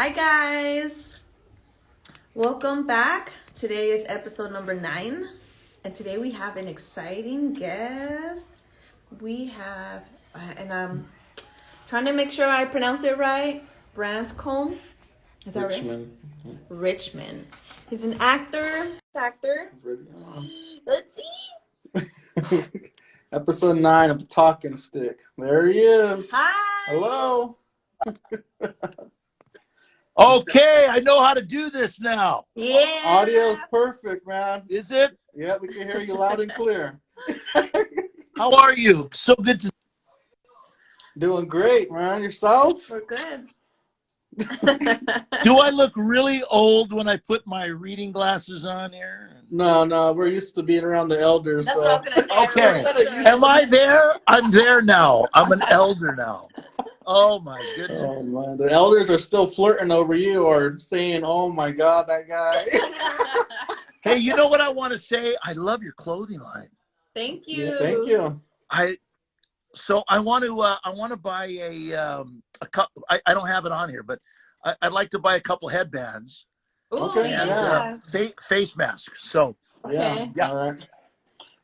Hi guys, welcome back. Today is episode number 9, and today we have an exciting guest. We have, and I'm trying to make sure I pronounce it right. Branscombe, is that Richmond. Right? Richmond. He's an actor. Let's see. Episode 9 of the Talking Stick. There he is. Hi. Hello. Okay, I know how to do this now. Yeah. Audio's perfect, man. Is it? Yeah, we can hear you loud and clear. How are you? So good to Doing great, man. Yourself? We're good. Do I look really old when I put my reading glasses on here? No. We're used to being around the elders. That's so. what I was gonna say. Okay. Am I there? I'm there now. I'm an elder now. Oh my goodness. Oh, man. The elders are still flirting over you or saying, oh my God, that guy. Hey, you know what I want to say? I love your clothing line. Thank you. Yeah, thank you. I want to buy a couple. I don't have it on here, but I'd like to buy a couple headbands. Ooh, Okay, and yeah. face masks. So Okay. Yeah. All right.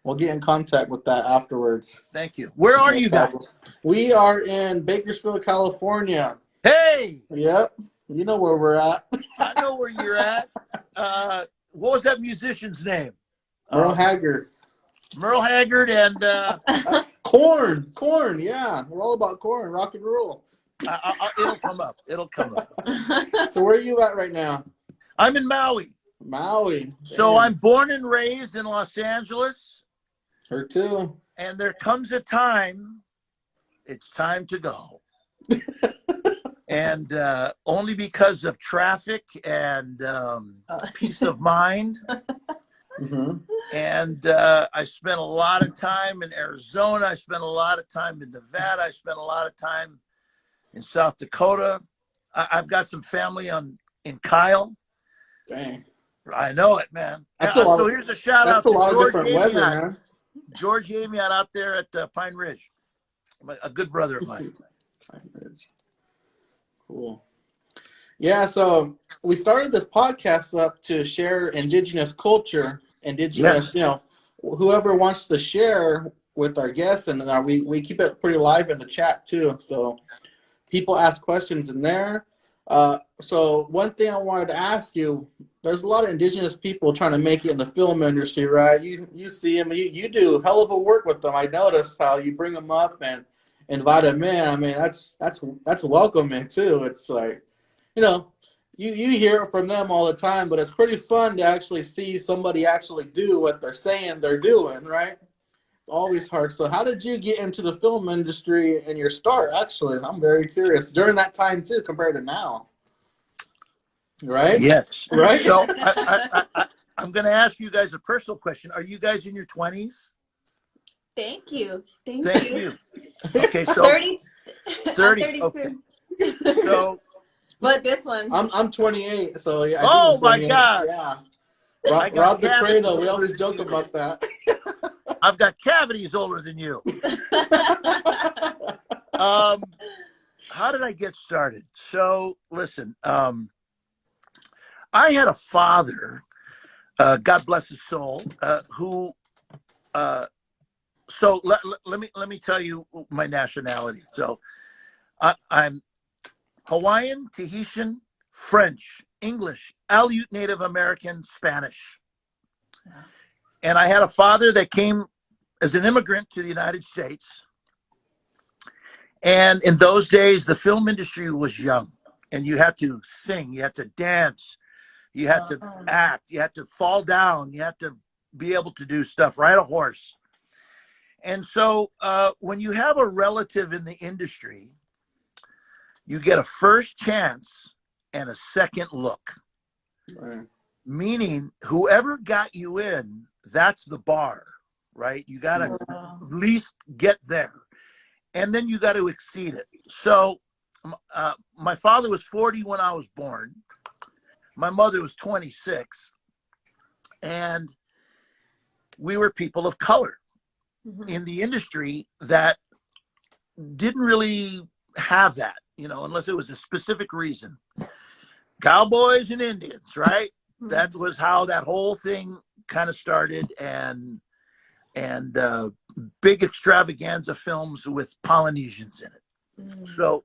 We'll get in contact with that afterwards. thank you. Where are you guys? We are in Bakersfield, California. Hey, Yep. You know where we're at. I know where you're at. What was that musician's name? Merle Haggard. Merle Haggard and Corn. Yeah. We're all about corn, rock and roll. it'll come up. It'll come up. So where are you at right now? I'm in Maui. Maui. So Damn. I'm born and raised in Los Angeles. Her too. And there comes a time, it's time to go. And only because of traffic and peace of mind. Mm-hmm. And I spent a lot of time in Arizona. I spent a lot of time in Nevada. I spent a lot of time in South Dakota. I've got some family in Kyle. Dang. I know it, man. So here's a shout out to to George different weather, Amiot. man. George Amiot out there at Pine Ridge. A good brother of mine. Cool. Yeah, so we started this podcast up to share Indigenous culture, Indigenous, Yes. Whoever wants to share with our guests, and we keep it pretty live in the chat too. So people ask questions in there. So one thing I wanted to ask you, there's a lot of Indigenous people trying to make it in the film industry, right? You see them, you do a hell of a work with them. I noticed how you bring them up and invite them in. I mean, that's welcoming too. It's like, you hear it from them all the time, but it's pretty fun to actually see somebody actually do what they're saying they're doing, right? It's always hard. So how did you get into the film industry and your start, actually? I'm very curious. During that time too, compared to now. Right? Yes. Right? So I'm going to ask you guys a personal question. Are you guys in your 20s? Thank you. Thank you. Okay, so 30. 30. Okay. So, but this one. I'm 28, so yeah. Oh my God. Yeah. I got Rob the cavities cradle. We older always than joke you. about that. I've got cavities older than you. How did I get started? So listen, I had a father, God bless his soul, who. So let me tell you my nationality. So I'm Hawaiian, Tahitian, French, English, Aleut Native American, Spanish. And I had a father that came as an immigrant to the United States. And in those days, the film industry was young, and you had to sing, you had to dance, you had to act, you had to fall down, you had to be able to do stuff, ride a horse. And so when you have a relative in the industry, you get a first chance and a second look. Right. Meaning whoever got you in, that's the bar, right? You got to at least get there. And then you got to exceed it. So my father was 40 when I was born. My mother was 26. And we were people of color in the industry that didn't really have that, unless it was a specific reason. cowboys and Indians, right? Mm. That was how that whole thing kind of started, and big extravaganza films with Polynesians in it. Mm. So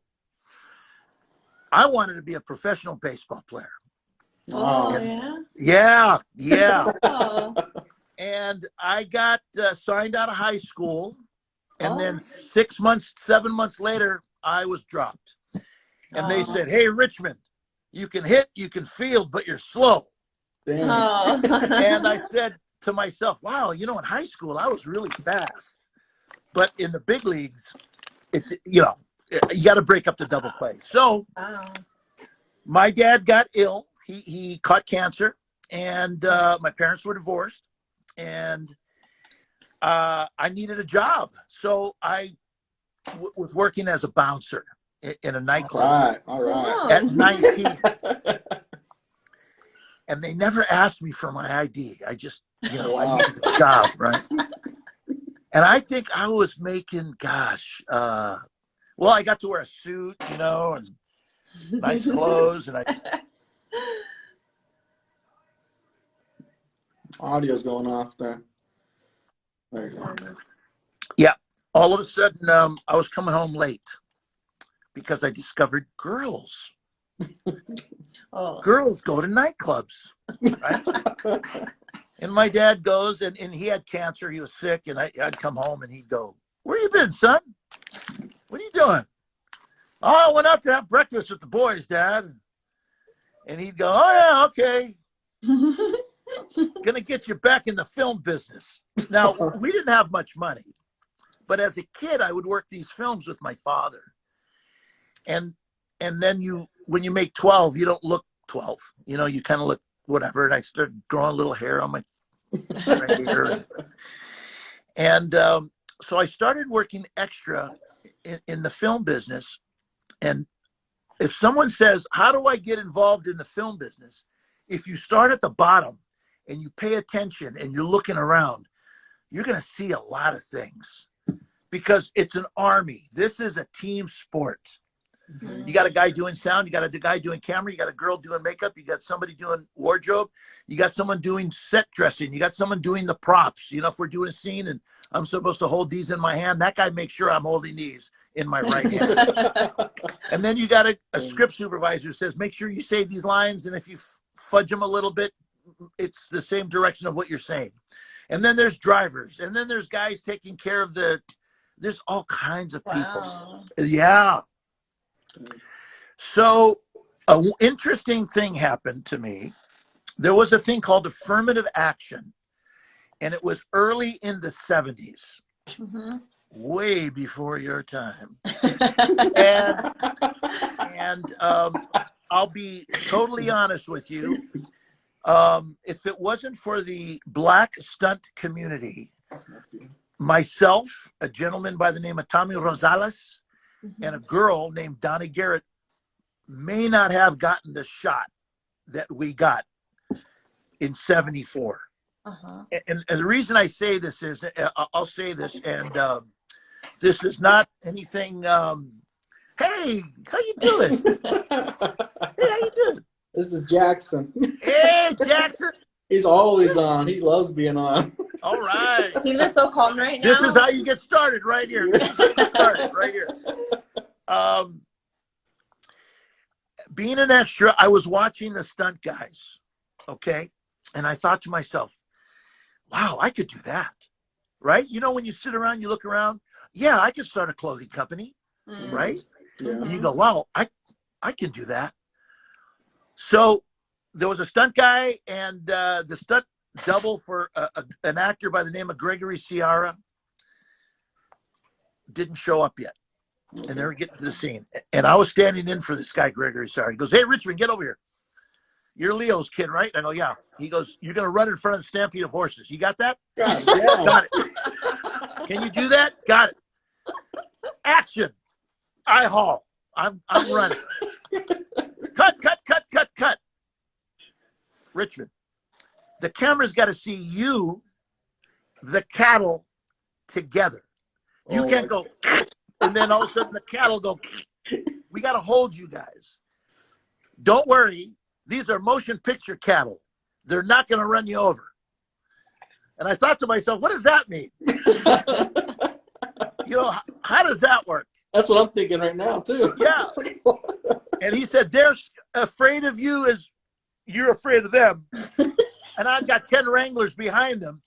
I wanted to be a professional baseball player. Oh, And yeah? yeah. Oh. And I got signed out of high school, and then Oh. 6 months, 7 months later, I was dropped. And they said, "Hey, Richmond, you can hit, you can field, but you're slow." Oh. And I said to myself, wow, in high school, I was really fast. But in the big leagues, you got to break up the double play. So Wow. my dad got ill. He caught cancer, and my parents were divorced, and I needed a job. So I was working as a bouncer in a nightclub All right. at 19. And they never asked me for my ID. I just, I needed a job, right? And I think I was making, well, I got to wear a suit, and nice clothes, and Audio's going off there. There you go. yeah. All of a sudden, I was coming home late because I discovered girls. Oh. Girls go to nightclubs, right? And my dad goes, and he had cancer. He was sick, and I'd come home, and he'd go, "Where you been, son? What are you doing?" "Oh, I went out to have breakfast with the boys, Dad." And he'd go, "Oh, yeah, okay. Gonna get you back in the film business." Now, we didn't have much money, but as a kid, I would work these films with my father. And then when you make 12, you don't look 12. You kind of look whatever. And I started growing a little hair on my right here. And so I started working extra in the film business. And if someone says, "How do I get involved in the film business?" If you start at the bottom and you pay attention and you're looking around, you're going to see a lot of things, because it's an army. This is a team sport. You got a guy doing sound, you got a guy doing camera, you got a girl doing makeup, you got somebody doing wardrobe, you got someone doing set dressing, you got someone doing the props. If we're doing a scene and I'm supposed to hold these in my hand, that guy makes sure I'm holding these in my right hand. And then you got a script supervisor who says, "Make sure you say these lines, and if you fudge them a little bit, it's the same direction of what you're saying." And then there's drivers, and then there's guys taking care of there's all kinds of people. Wow. Yeah. So an interesting thing happened to me. There was a thing called affirmative action, and it was early in the 70s, way before your time. And I'll be totally honest with you. If it wasn't for the Black stunt community, myself, a gentleman by the name of Tommy Rosales, and a girl named Donnie Garrett may not have gotten the shot that we got in 74. And the reason I say this is, I'll say this, and this is not anything, "Hey, how you doing? Hey, how you doing?" This is Jackson. "Hey, Jackson." He's always on. He loves being on. All right. He's been so calm right now. This is how you get started right here. This is how you get started right here. Being an extra, I was watching the stunt guys, okay? And I thought to myself, wow, I could do that, right? When you sit around, you look around, yeah, I could start a clothing company, right? Yeah. And you go, wow, I can do that. So there was a stunt guy, and the stunt double for an actor by the name of Gregory Ciara didn't show up yet. And they were getting to the scene. And I was standing in for this guy, Gregory Ciara. He goes, "Hey, Richmond, get over here. You're Leo's kid, right?" I go, "Yeah." He goes, "You're going to run in front of the stampede of horses. You got that?" God, yeah. "Got it." "Can you do that?" "Got it." "Action." I haul. I'm running. Cut. Richmond, the camera's got to see you, the cattle, together. You can't go, and then all of a sudden the cattle go. We got to hold you guys. Don't worry. these are motion picture cattle. They're not going to run you over. And I thought to myself, what does that mean? You know, how does that work? That's what I'm thinking right now, too. Yeah. And he said, they're afraid of you as you're afraid of them. And I've got 10 wranglers behind them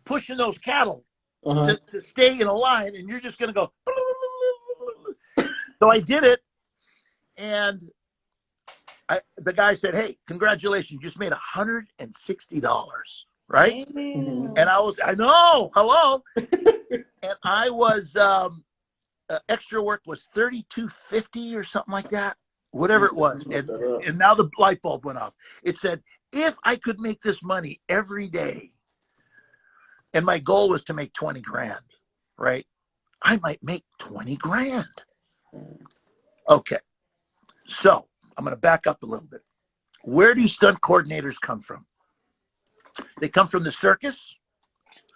pushing those cattle to stay in a line. And you're just going to go. So I did it. And the guy said, hey, congratulations. You just made $160. Right? Mm-hmm. And I know, hello. And I was, extra work was $32.50 or something like that, whatever it was. And now the light bulb went off. It said, if I could make this money every day, and my goal was to make 20 grand, right? I might make 20 grand. Okay. So I'm going to back up a little bit. Where do stunt coordinators come from? They come from the circus,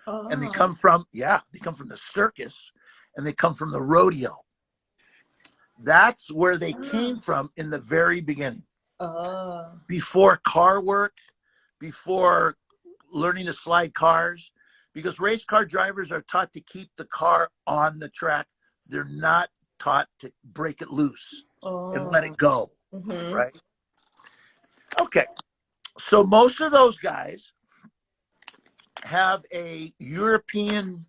and they come from the circus, and they come from the rodeo. That's where they came from in the very beginning. Before car work, before learning to slide cars, because race car drivers are taught to keep the car on the track. They're not taught to break it loose and let it go, right? Okay, so most of those guys have a European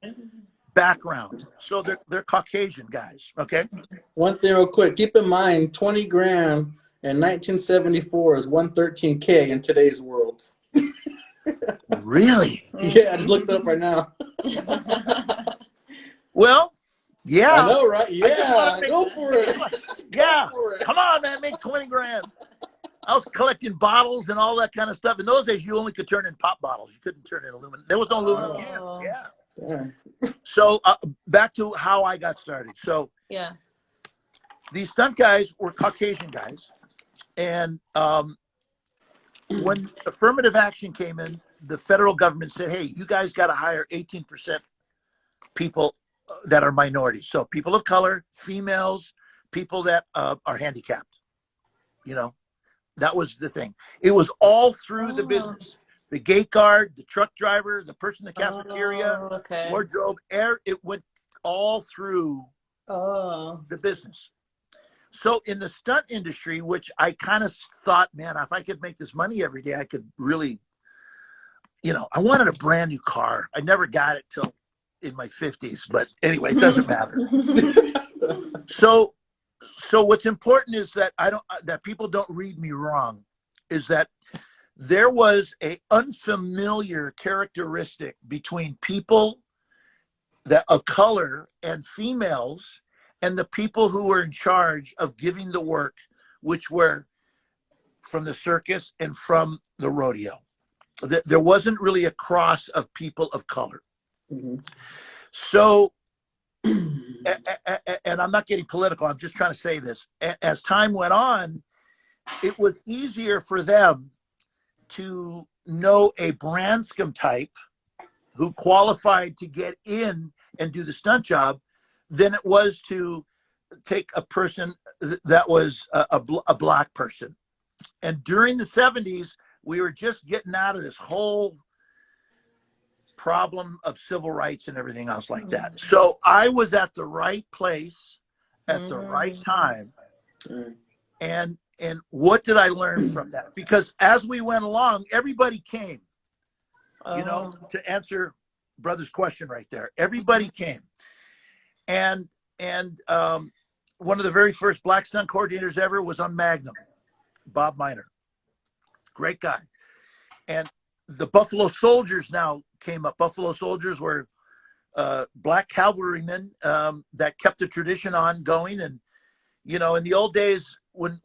background, so they're Caucasian guys. Okay. One thing real quick, keep in mind 20 grand in 1974 is 113K in today's world. Really? Yeah, I just looked it up right now. Well, yeah. I know, right? Yeah, go for it. Yeah, come on, man, make 20 grand. I was collecting bottles and all that kind of stuff. In those days, you only could turn in pop bottles. You couldn't turn in aluminum. There was no aluminum cans. Yeah. So back to how I got started. So these stunt guys were Caucasian guys. And when affirmative action came in, the federal government said, hey, you guys got to hire 18% people that are minorities. So people of color, females, people that are handicapped, you know. That was the thing. It was all through the business. The gate guard, the truck driver, the person in the cafeteria, wardrobe, it went all through the business. So in the stunt industry, which I kind of thought, man, if I could make this money every day, I could really, you know, I wanted a brand new car. I never got it till in my 50s, but anyway, it doesn't matter. So what's important is that that people don't read me wrong, is that there was a unfamiliar characteristic between people that of color and females and the people who were in charge of giving the work, which were from the circus and from the rodeo. There wasn't really a cross of people of color. So, and I'm not getting political, I'm just trying to say this. As time went on, it was easier for them to know a Branscombe type who qualified to get in and do the stunt job than it was to take a person that was a black person. And during the 70s, we were just getting out of this whole problem of civil rights and everything else like that. So I was at the right place at the right time. And what did I learn from that? Because as we went along, everybody came, you know, to answer brother's question right there. Everybody came. And one of the very first black stunt coordinators ever was on Magnum, Bob Miner. Great guy. And the Buffalo Soldiers now came up. Buffalo Soldiers were black cavalrymen that kept the tradition on going. And, you know, in the old days, when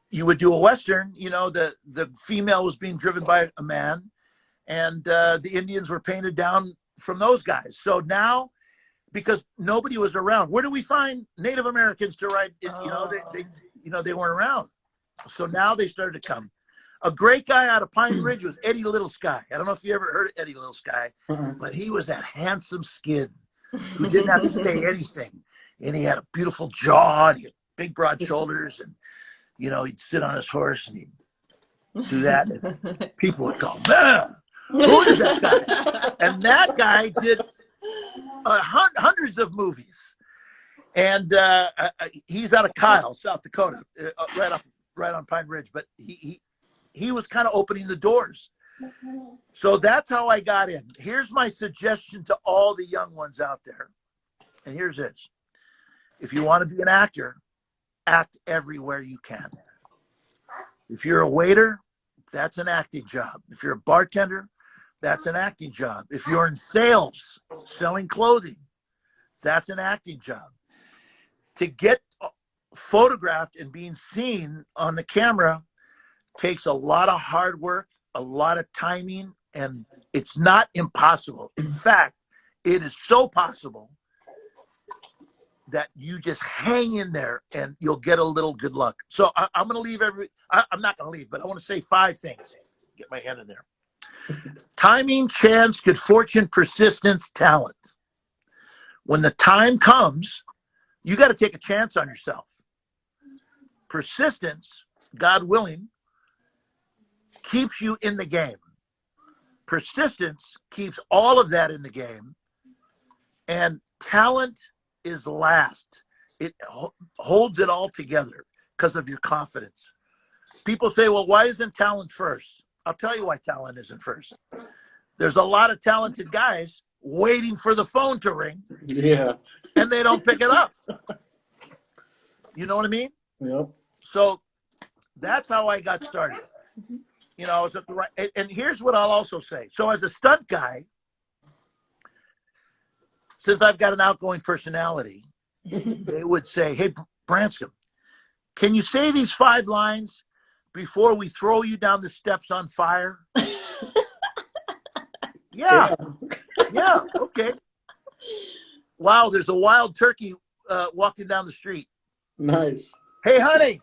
you would do a Western, you know, the female was being driven by a man, and the Indians were painted down from those guys. So now, because nobody was around, where do we find Native Americans to ride? You know, they weren't around. So now they started to come. A great guy out of Pine Ridge was Eddie Little Sky. I don't know if you ever heard of Eddie Little Sky, but he was that handsome skin who didn't have to say anything. And he had a beautiful jaw, and he had big, broad shoulders. And, he'd sit on his horse and he'd do that. And people would go, man, who is that guy? And that guy did hundreds of movies. And he's out of Kyle, South Dakota, right on Pine Ridge. But he was kind of opening the doors. So that's how I got in. Here's my suggestion to all the young ones out there. And here's it. If you want to be an actor, act everywhere you can. If you're a waiter, that's an acting job. If you're a bartender, that's an acting job. If you're in sales, selling clothing, that's an acting job. To get photographed and being seen on the camera takes a lot of hard work, a lot of timing, and it's not impossible. In fact, it is so possible that you just hang in there and you'll get a little good luck. So I'm going to leave I'm not going to leave, but I want to say 5 things. Get my head in there. Timing, chance, good fortune, persistence, talent. When the time comes, you got to take a chance on yourself. Persistence, God willing, keeps you in the game. Persistence keeps all of that in the game. And talent is last. It holds it all together because of your confidence. People say, well, why isn't talent first? I'll tell you why talent isn't first. There's a lot of talented guys waiting for the phone to ring. Yeah. And they don't pick it up. You know what I mean? Yep. So that's how I got started. I was at the right. And here's what I'll also say. So as a stunt guy, since I've got an outgoing personality, they would say, hey, Branscombe, can you say these 5 lines before we throw you down the steps on fire? Yeah. Okay. Wow, there's a wild turkey walking down the street. Nice. Hey, honey.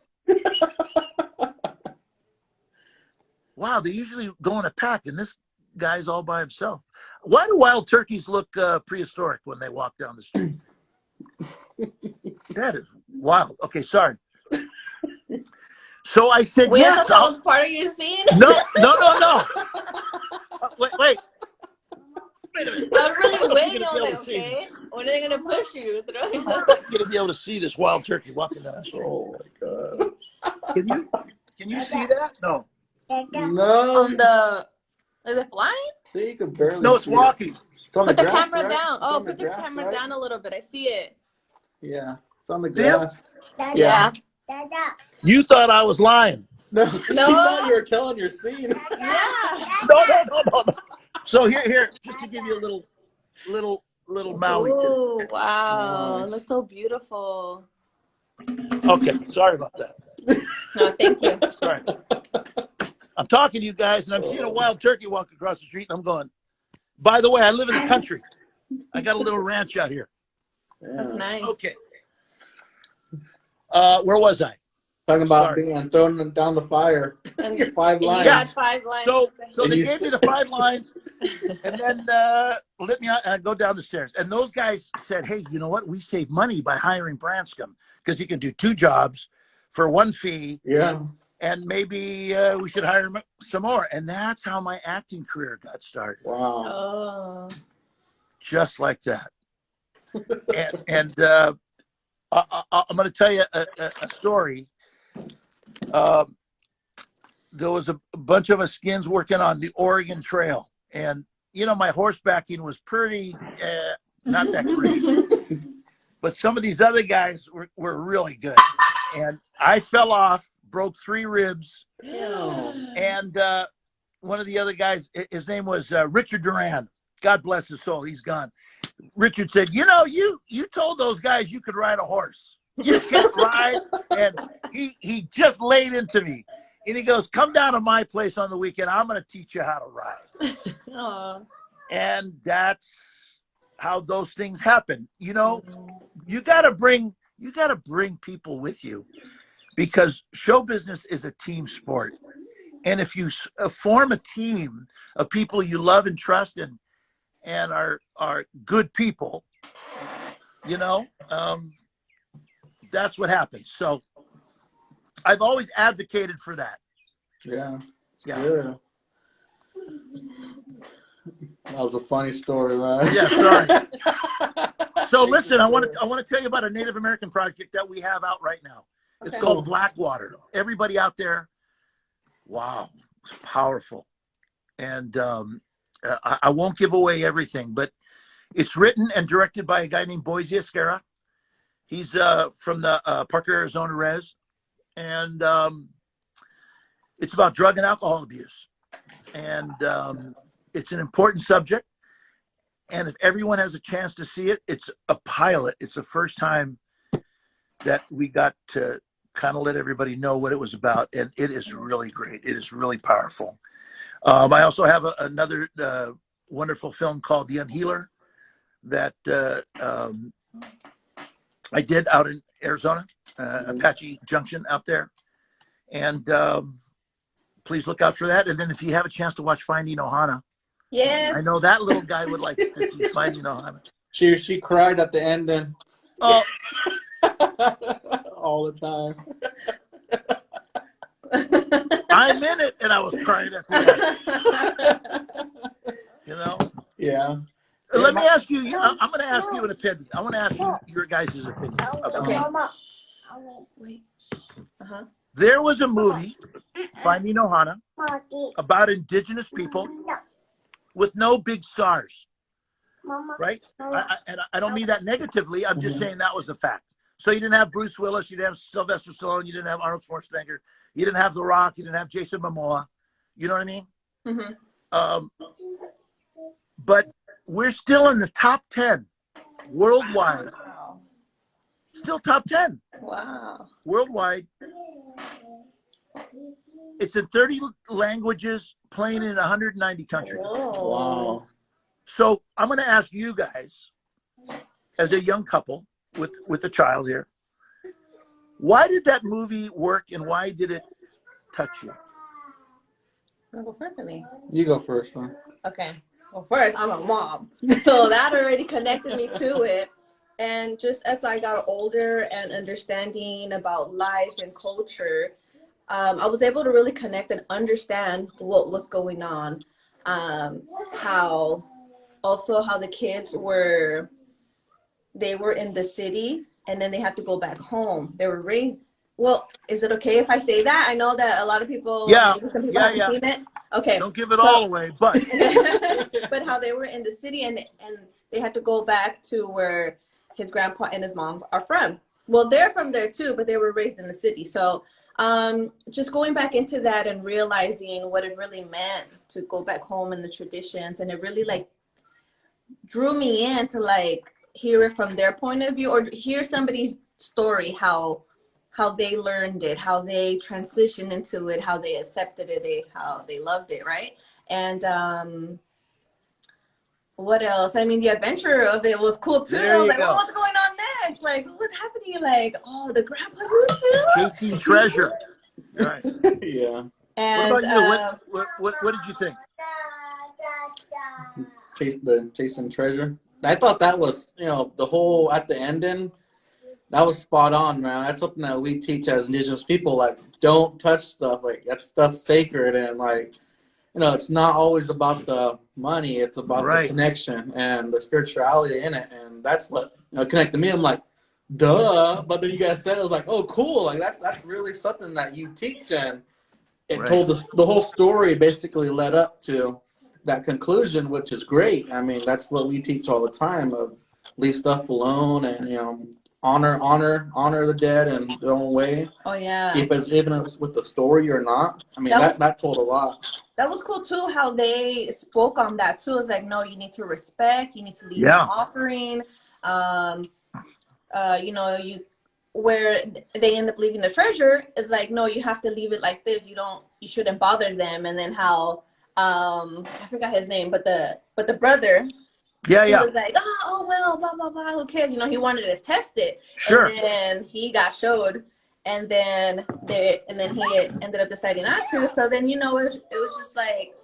Wow, they usually go in a pack, and this guy's all by himself. Why do wild turkeys look prehistoric when they walk down the street? That is wild. Okay, sorry. So I said, wait, yes. That was part of your scene? No. Wait. Wait a minute. I was really waiting on it, okay? When are they going to push you? I'm going to be able to see this wild turkey walking down the street. Oh my God. Can you see that? No. No. Is it flying? See, you can barely No, it's see walking. It's on Put the grass, camera right? down. It's on Put the grass, camera right? down a little bit. I see it. Yeah, it's on the See it? grass. Yeah. You thought I was lying. No, she thought you were telling your scene. Yeah. No. So here, just to give you a little Maui. Oh, wow. Nice. Looks so beautiful. Okay, sorry about that. No, thank you. Sorry. I'm talking to you guys, and I'm seeing a wild turkey walk across the street, and I'm going, by the way, I live in the country. I got a little ranch out here. That's nice. Okay. Where was I? Talking about being thrown down the fire. And 5 lines. You had 5 lines. So And they you gave me the 5 lines, and then let me go down the stairs. And those guys said, hey, you know what? We save money by hiring Branscombe because he can do 2 jobs for 1 fee. Yeah. And maybe we should hire some more. And that's how my acting career got started. Wow. Oh. Just like that. and I'm going to tell you a story. There was a bunch of us skins working on the Oregon Trail. And, my horsebacking was pretty not that great. But some of these other guys were really good. And I fell off, broke 3 ribs. And one of the other guys, his name was Richard Duran. God bless his soul. He's gone. Richard said, you told those guys you could ride a horse. You can't ride. And he just laid into me. And he goes, come down to my place on the weekend. I'm going to teach you how to ride. And that's how those things happen. You got to bring people with you because show business is a team sport. And if you form a team of people you love and trust and are good people, that's what happens. So I've always advocated for that. Yeah. Yeah. Yeah. That was a funny story, man. Yeah, sorry. So listen, I want to tell you about a Native American project that we have out right now. It's called Blackwater. Everybody out there, wow, it's powerful. And I won't give away everything, but it's written and directed by a guy named Boise Escara. He's from the Parker, Arizona res. And it's about drug and alcohol abuse. And it's an important subject. And if everyone has a chance to see it, it's a pilot. It's the first time that we got to kind of let everybody know what it was about. And it is really great. It is really powerful. I also have another wonderful film called The Unhealer that I did out in Arizona, Apache Junction out there. And please look out for that. And then if you have a chance to watch Finding Ohana, Yes. I know that little guy would like to see Finding Ohana. She cried at the end then. Oh, all the time. I'm in it, and I was crying at the end. You know? Yeah. Let me ask you. I'm going to ask you an opinion. I want to ask you your guys' opinion about it. Wait. There was a movie, Finding Ohana, about Indigenous people with no big stars, right? I don't mean that negatively. I'm just saying that was the fact. So you didn't have Bruce Willis, you didn't have Sylvester Stallone, you didn't have Arnold Schwarzenegger, you didn't have The Rock, you didn't have Jason Momoa. You know what I mean? Mm-hmm. But we're still in the top 10 worldwide. Wow. Still top 10 worldwide. It's in 30 languages, playing in 190 countries. Whoa. Wow. So I'm going to ask you guys, as a young couple with a child here, why did that movie work and why did it touch you? I'll go first, me. You go first, huh? Okay. Well, first, I'm a mom. So that already connected me to it. And just as I got older and understanding about life and culture, I was able to really connect and understand what was going on. How the kids were in the city and then they have to go back home. They were raised. Well, is it okay if I say that? I know that a lot of people, some people haven't seen it. Okay. Don't give it all away, but but how they were in the city and they had to go back to where his grandpa and his mom are from. Well, they're from there too, but they were raised in the city. So just going back into that and realizing what it really meant to go back home and the traditions, and it really like drew me in to like hear it from their point of view or hear somebody's story, how they learned it, how they transitioned into it, how they accepted it, how they loved it, right? And what else? I mean, the adventure of it was cool too. There you like, go. what's going on next? Like, what's happening? Like, oh, the grandpa grew too. Chasing treasure. Right. Yeah. And what about you? What did you think? Chasing treasure. I thought that was, the whole at the ending, that was spot on, man. That's something that we teach as Indigenous people. Like, don't touch stuff. Like, that stuff's sacred, and like, it's not always about the money. It's about the connection and the spirituality in it, and that's what connected me. I'm like, duh. But then you guys said it was like, oh, cool. Like that's really something that you teach, and it told us the whole story. Basically, led up to that conclusion, which is great. I mean, that's what we teach all the time: of leave stuff alone, and honor the dead in their own way. Oh yeah. Even if it's with the story or not. I mean, that told a lot. That was cool too, how they spoke on that too. It's like, no, you need to respect, you need to leave an offering. Where they end up leaving the treasure is like, no, you have to leave it like this. You shouldn't bother them. And then how I forgot his name, but the brother, he was like, oh well, blah blah blah, who cares? He wanted to test it. Sure. And then he got showed, and then he ended up deciding not to. So then it was just like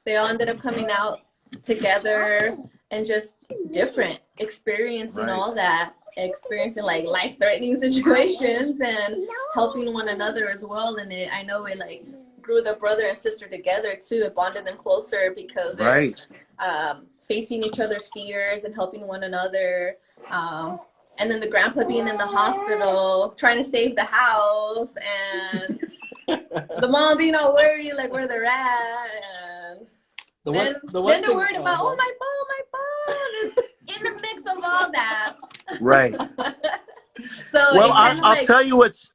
they all ended up coming out together and just different, experiencing all that. experiencing like life-threatening situations and helping one another as well. And I know it like grew the brother and sister together too. It bonded them closer because they're facing each other's fears and helping one another. And then the grandpa being in the hospital trying to save the house, and the mom being all worried like where they're at, and then they're worried about my phone is in the mix of all that. Right. So well, I'll tell you what's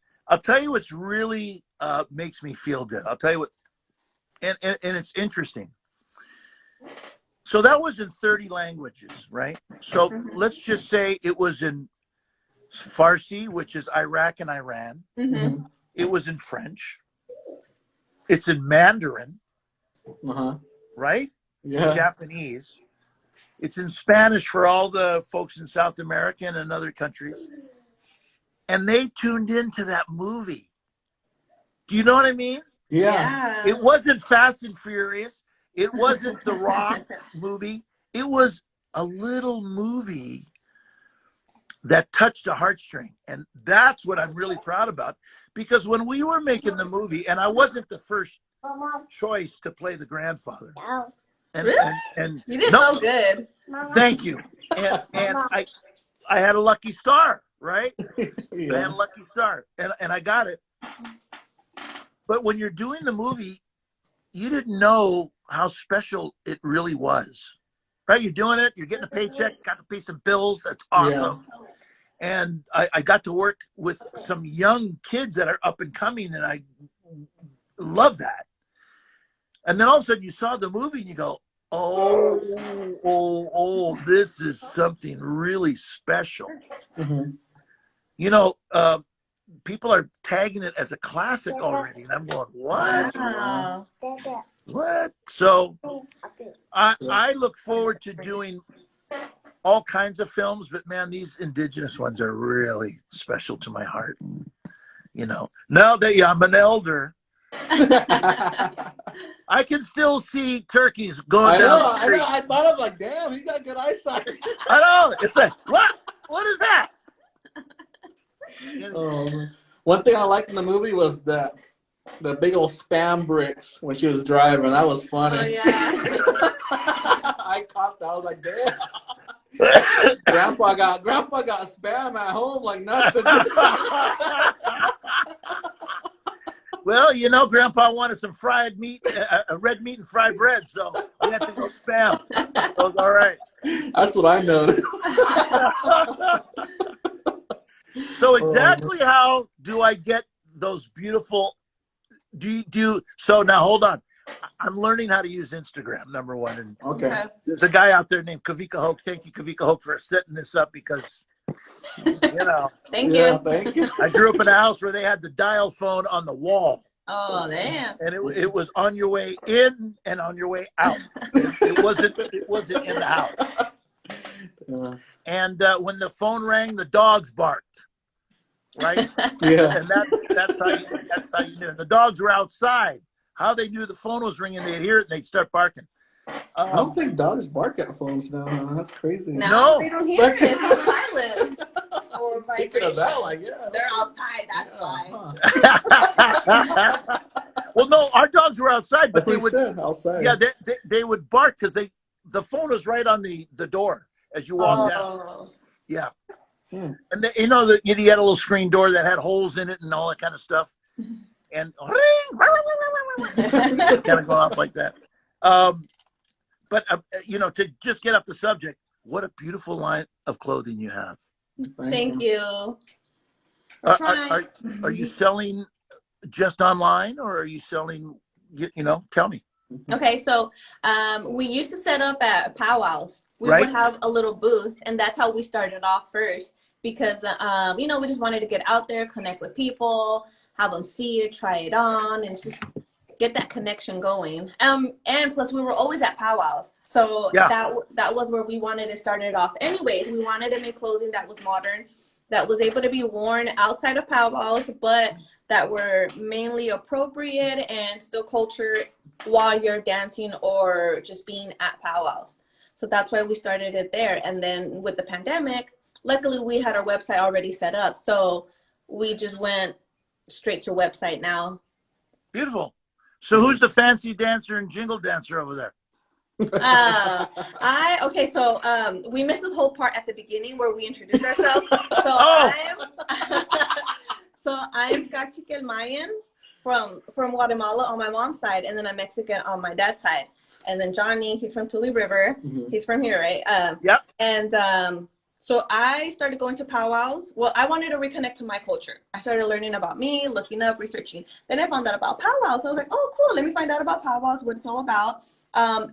really makes me feel good. I'll tell you what, and it's interesting. So that was in 30 languages, right? So let's just say it was in Farsi, which is Iraq and Iran. Mm-hmm. It was in French. It's in Mandarin, right? Yeah. It's Japanese. It's in Spanish for all the folks in South America and other countries. And they tuned into that movie. Do you know what I mean? Yeah. It wasn't Fast and Furious. It wasn't the Rock movie. It was a little movie that touched a heartstring. And that's what I'm really proud about. Because when we were making the movie, and I wasn't the first choice to play the grandfather. And, Really? And You did so good. Thank you. And I had a lucky star, right? I had a lucky star. And I got it. But when you're doing the movie, you didn't know how special it really was. Right? You're doing it, you're getting a paycheck, got to pay some bills. That's awesome. Yeah. And I got to work with some young kids that are up and coming, and I love that. And then all of a sudden you saw the movie and you go, oh, this is something really special. You know, people are tagging it as a classic already. And I'm going, what? Wow. What? So I look forward to doing all kinds of films, but man, these Indigenous ones are really special to my heart. You know, now that I'm an elder, I can still see turkeys going down the street. I thought of like, damn, he's got good eyesight. I know. It's like, what? What is that? One thing I liked in the movie was the big old Spam bricks when she was driving. That was funny. Oh, yeah. I caught that. I was like, damn. Grandpa got Spam at home like nothing. Well, you know, Grandpa wanted some fried meat, red meat and fried bread, so we had to go Spam. It was all right. That's what I noticed. So exactly how do I get those beautiful? So now hold on. I'm learning how to use Instagram, number one. And okay. There's a guy out there named Kavika Hoke. Thank you, Kavika Hoke, for setting this up because, you know. Thank you. Thank you. I grew up in a house where they had the dial phone on the wall. Oh, damn. And it was on your way in and on your way out. It wasn't in the house. And when the phone rang, the dogs barked. Right? Yeah. And that's how you knew. The dogs were outside. How they knew the phone was ringing, they'd hear it and they'd start barking. I don't think dogs bark at phones now. That's crazy. No, they don't hear it. It's on silent. Or Speaking of that, like, yeah. They're outside, that's why. Well, no, our dogs were outside, but they would outside. Yeah, they would bark because the phone was right on the door as you walked down. Yeah. And you know that you had a little screen door that had holes in it and all that kind of stuff, and kind of go off like that. But you know, to just get up the subject, what a beautiful line of clothing you have. Thank you. Are you selling just online, or are you selling? You know, tell me. Okay, so we used to set up at powwows. We Right. would have a little booth, and that's how we started off first. Because, you know, we just wanted to get out there, connect with people, have them see it, try it on, and just get that connection going. And plus, we were always at powwows. So that was where we wanted to start it off. Anyways, we wanted to make clothing that was modern, that was able to be worn outside of powwows, but that were mainly appropriate and still culture while you're dancing or just being at powwows. So that's why we started it there. And then with the pandemic, luckily we had our website already set up, so we just went straight to website now. Beautiful. So who's the fancy dancer and jingle dancer over there? We missed this whole part at the beginning where we introduced ourselves. I'm Cachiquel Mayan from Guatemala on my mom's side, and then I'm Mexican on my dad's side. And then Johnny, he's from Tule River. He's from here, right? Yep. And so I started going to powwows. Well, I wanted to reconnect to my culture. I started learning about me, looking up, researching. Then I found out about powwows. I was like, oh, cool. Let me find out about powwows, what it's all about.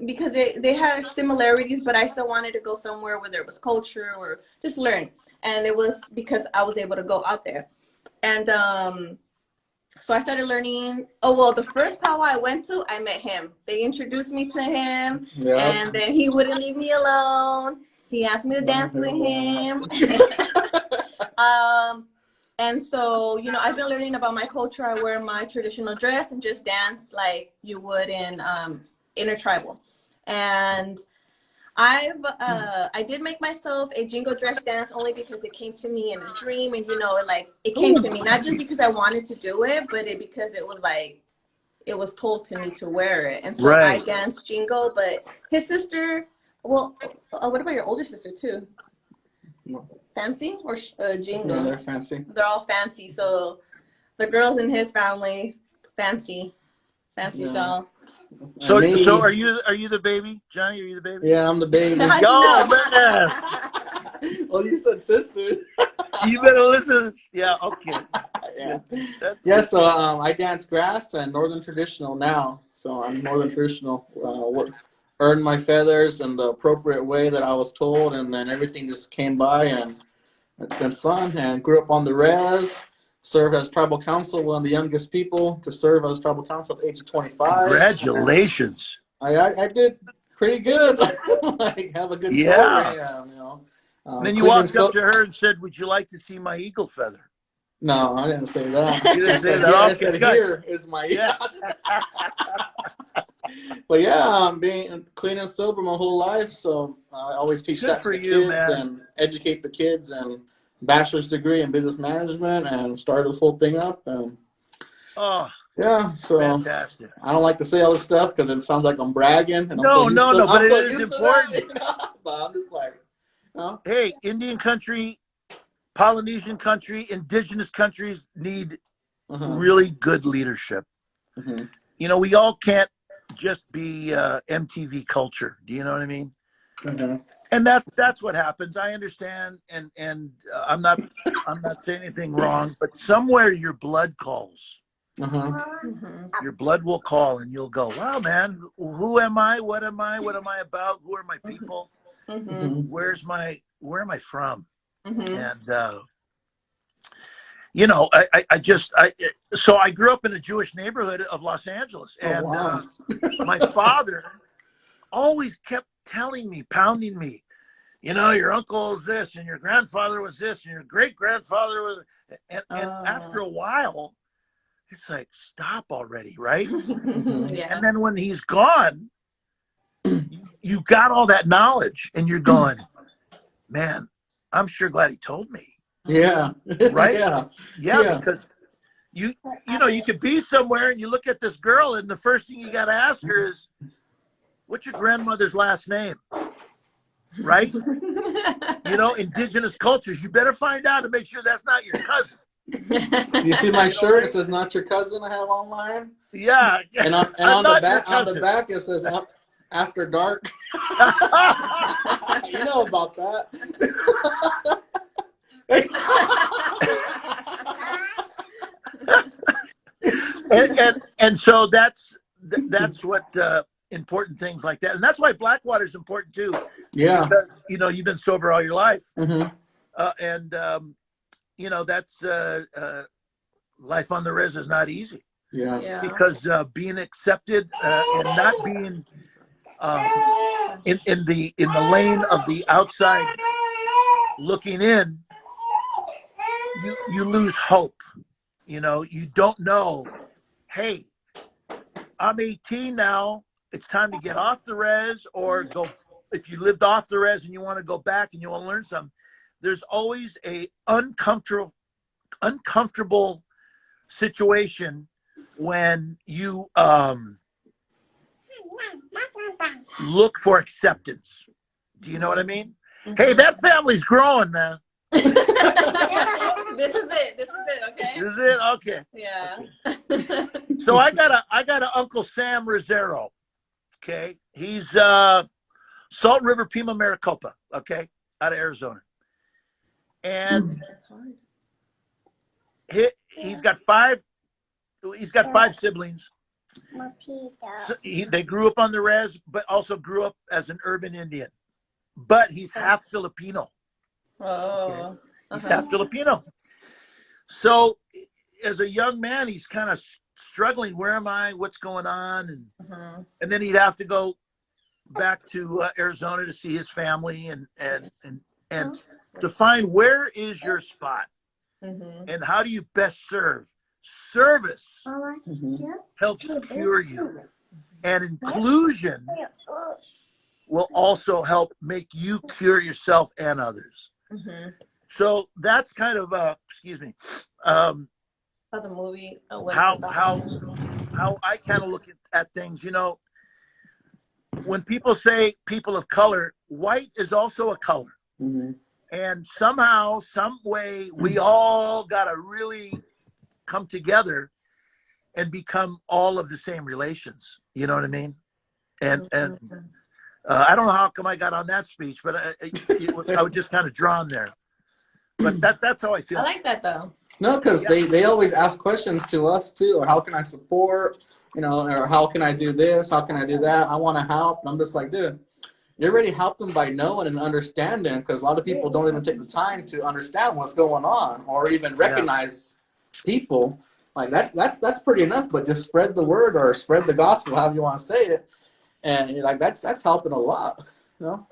Because they had similarities, but I still wanted to go somewhere where there was culture or just learn. And it was because I was able to go out there. And so I started learning. Oh, well, the first powwow I went to, I met him. They introduced me to him, and then he wouldn't leave me alone. He asked me to dance with him. And so, you know, I've been learning about my culture. I wear my traditional dress and just dance like you would in intertribal. And I did make myself a jingle dress dance only because it came to me in a dream, and you know, like it came to me not just because I wanted to do it, but because it was like it was told to me to wear it. And so I danced jingle, but his sister, well, what about your older sister too? Fancy or jingle? Yeah, they're fancy. They're all fancy. So the girls in his family, fancy shawl. So are you the baby, Johnny? Are you the baby? Yeah, I'm the baby. Yo, man. Well, you said sisters. You better listen. Yeah, okay. Yeah. So I dance grass and northern traditional now. So I'm northern traditional. Earned my feathers in the appropriate way that I was told, and then everything just came by, and it's been fun. And grew up on the res. Served as tribal council, one of the youngest people to serve as tribal council at the age of 25. Congratulations. I did pretty good. Like, have a good story. You know. Then you walked up to her and said, "Would you like to see my eagle feather?" No, I didn't say that. You didn't say that. I said, here is my But yeah, I'm being clean and sober my whole life, so I always teach that to the kids and educate the kids, and bachelor's degree in business management, and start this whole thing up. And yeah, so fantastic. I don't like to say all this stuff because it sounds like I'm bragging. And No, but it is important. That, you know? But I'm just like, hey, Indian country, Polynesian country, indigenous countries need really good leadership. You know, we all can't just be MTV culture. Do you know what I mean? And that's what happens. I understand, and I'm not saying anything wrong, but somewhere your blood calls. Your blood will call, and you'll go, wow, man, who am I? What am I? What am I about? Who are my people? Where am I from? And you know, so I grew up in a Jewish neighborhood of Los Angeles, and my father always kept telling me, pounding me, you know, your uncle was this, and your grandfather was this, and your great grandfather was, and after a while, it's like, stop already, right? And then when he's gone, you got all that knowledge, and you're going, man, I'm sure glad he told me. Yeah. Right? Yeah, because you know, you could be somewhere and you look at this girl, and the first thing you got to ask her is, what's your grandmother's last name? Right? You know, indigenous cultures, you better find out to make sure that's not your cousin. You see my shirt? It says "Not Your Cousin" I have online. Yeah. And on the back it says "After Dark." You know about that. and so that's what important things like that, and that's why Blackwater is important too. Yeah, because you know you've been sober all your life, and you know that's life on the res is not easy. Yeah. Because being accepted and not being in the lane of the outside looking in, you lose hope. You know, you don't know, hey, I'm 18 now, it's time to get off the res, or go, if you lived off the res and you want to go back and you want to learn something, there's always a uncomfortable situation when you look for acceptance. Do you know what I mean? Mm-hmm. Hey, that family's growing, man. This is it. Okay. This is it. Okay. Yeah. Okay. So I got a Uncle Sam Rosero. Okay, he's Salt River, Pima, Maricopa. Okay, out of Arizona, and he's got five siblings. So they grew up on the res, but also grew up as an urban Indian. But he's half Filipino. Oh, okay? He's half Filipino. So as a young man, he's kind of struggling. Where am I? What's going on? And then he'd have to go back to Arizona to see his family and to find where is your spot and how do you best serve. Service helps cure you, and inclusion will also help make you cure yourself and others. So that's kind of excuse me, the movie. How I kind of look at things. You know, when people say people of color, white is also a color, and somehow, some way, we all gotta really come together and become all of the same relations. You know what I mean? And I don't know how come I got on that speech, but I was just kind of drawn there. But that's how I feel. I like that though. No, because they always ask questions to us too, or how can I support, you know, or how can I do this, how can I do that? I want to help. And I'm just like, dude, you already helped them by knowing and understanding, because a lot of people don't even take the time to understand what's going on or even recognize people. Like that's pretty enough, but just spread the word or spread the gospel, however you want to say it. And you're like, that's helping a lot, you know?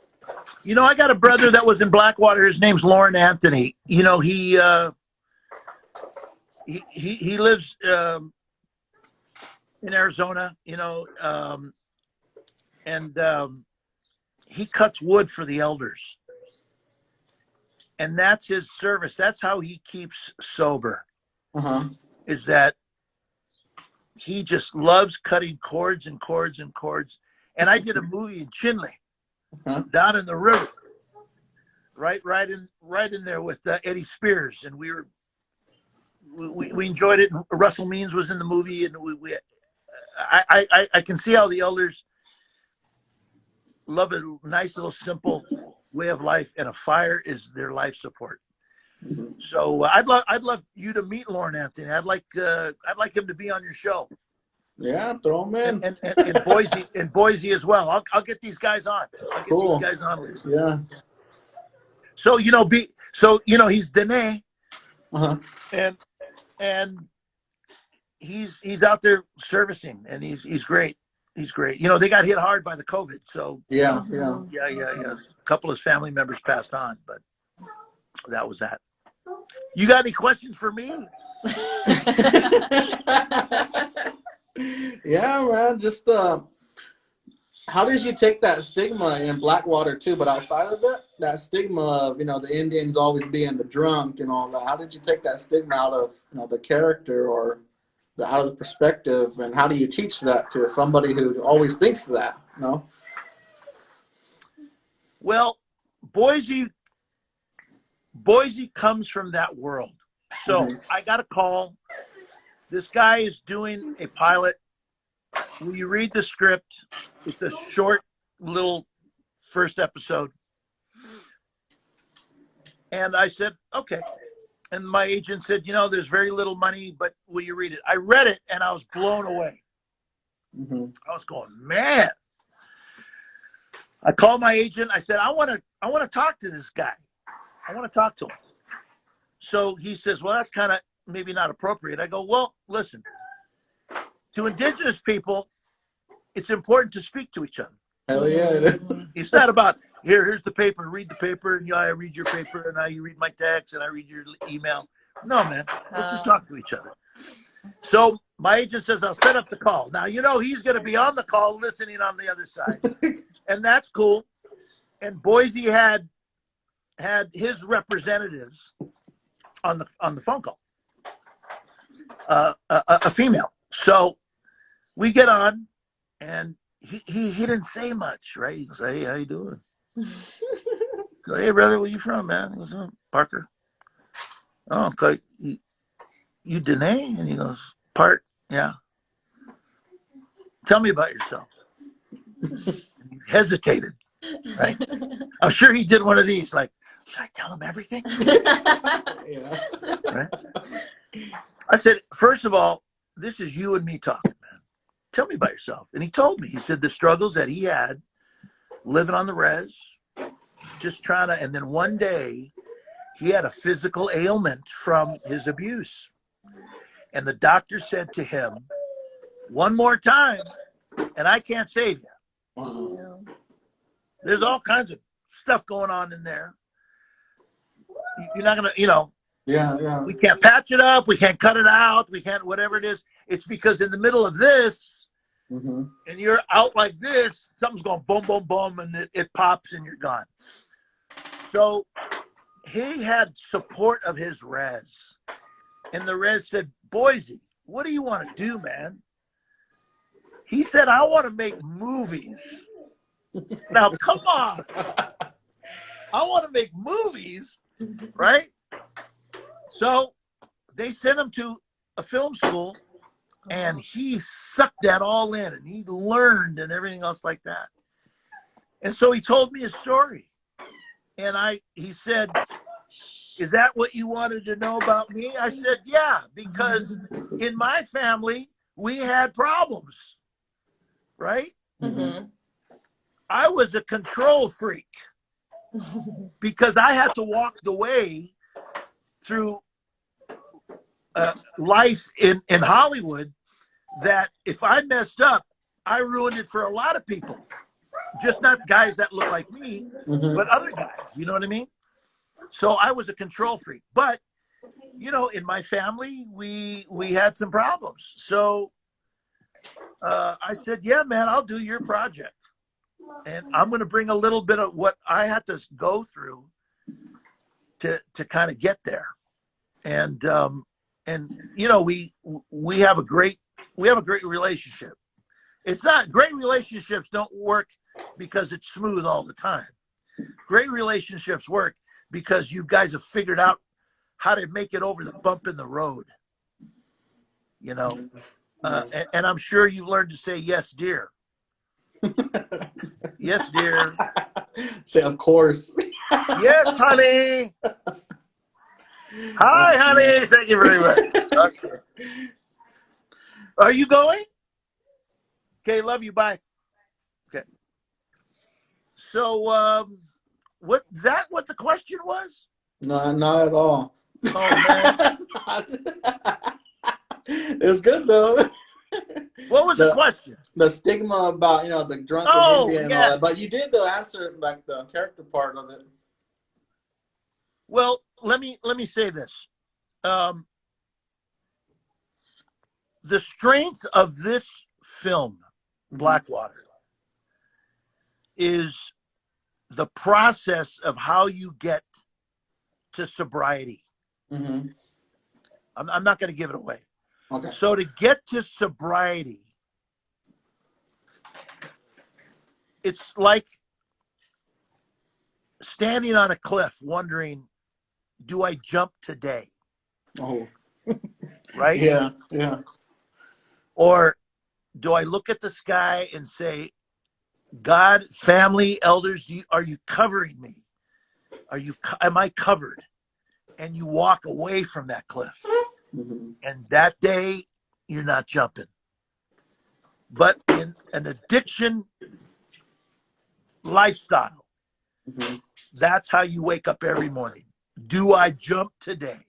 You know, I got a brother that was in Blackwater. His name's Lauren Anthony. You know, he lives in Arizona, you know, and he cuts wood for the elders. And that's his service. That's how he keeps sober. Is that he just loves cutting cords and cords and cords. And I did a movie in Chinle, down in the river, right in there with Eddie Spears, and we enjoyed it. And Russell Means was in the movie, and I can see how the elders love a nice little simple way of life, and a fire is their life support. So I'd love you to meet Lauren Anthony. I'd like him to be on your show. Yeah, throw him in. And Boise as well. I'll get these guys on. These guys on with you. Yeah. So he's Dene, and he's out there servicing, and he's great. He's great. You know, they got hit hard by the COVID, so yeah. A couple of his family members passed on, but that was that. You got any questions for me? Yeah, man. Just how did you take that stigma in Blackwater too? But outside of it, that stigma of, you know, the Indians always being the drunk and all that. How did you take that stigma out of, you know, the character or out of the perspective, and how do you teach that to somebody who always thinks that? You know. Well, Boise comes from that world. So I got a call. This guy is doing a pilot. When you read the script, it's a short little first episode. And I said, okay. And my agent said, you know, there's very little money, but will you read it? I read it and I was blown away. I was going, man. I called my agent. I said, I want to talk to this guy. I want to talk to him. So he says, well, that's kind of maybe not appropriate. I go, well, listen, to Indigenous people, it's important to speak to each other. Hell yeah. It's not about, here's the paper, read the paper, and I read your paper, and now you read my text, and I read your email. No, man, let's just talk to each other. So my agent says, I'll set up the call. Now, you know, he's going to be on the call listening on the other side. And that's cool. And Boise had had his representatives on the phone call, a female. So we get on, and he didn't say much, right? He goes, "Hey, how you doing?" Go, "Hey, brother, where you from, man?" He goes, "Oh, Parker." "Oh, okay. You Dene?" And he goes, "Part, yeah." "Tell me about yourself." And he hesitated, right? I'm sure he did one of these, like, "Should I tell him everything?" Yeah. Right? I said, "First of all, this is you and me talking, man. Tell me about yourself." And he told me, he said the struggles that he had living on the res, just trying to, and then one day he had a physical ailment from his abuse. And the doctor said to him, "One more time, and I can't save you." Wow. There's all kinds of stuff going on in there. You're not going to, Yeah. we can't patch it up. We can't cut it out. We can't, whatever it is. It's because in the middle of this, and you're out like this, something's going boom, boom, boom, and it pops and you're gone. So he had support of his res. And the res said, "Boise, what do you want to do, man?" He said, "I want to make movies." Now, come on. I want to make movies, right? So they sent him to a film school, and he sucked that all in, and he learned and everything else like that. And so he told me a story. And he said, "Is that what you wanted to know about me?" I said, "Yeah, because in my family, we had problems, right? I was a control freak because I had to walk the way through life in Hollywood that if I messed up, I ruined it for a lot of people. Just not guys that look like me, but other guys. You know what I mean? So I was a control freak. But, in my family, we had some problems. So I said, "Yeah, man, I'll do your project. And I'm going to bring a little bit of what I had to go through to kind of get there." And we have a great relationship. It's not, great relationships don't work because it's smooth all the time. Great relationships work because you guys have figured out how to make it over the bump in the road. And I'm sure you've learned to say yes, dear. Yes, dear. Say, of course. Yes, honey. Hi, honey. Thank you very much. Okay. Are you going? Okay, love you. Bye. Okay. So, what the question was? No, not at all. Oh man, It was good though. what was the question? The stigma about the drunken Indian and all that, but you did answer like the character part of it. Well, let me say this. The strength of this film, Blackwater, is the process of how you get to sobriety. I'm not going to give it away. Okay. So to get to sobriety, it's like standing on a cliff wondering, do I jump today? Oh. Right? Yeah. Or do I look at the sky and say, "God, family, elders, are you covering me? Am I covered?" And you walk away from that cliff. And that day, you're not jumping. But in an addiction lifestyle, that's how you wake up every morning. Do I jump today?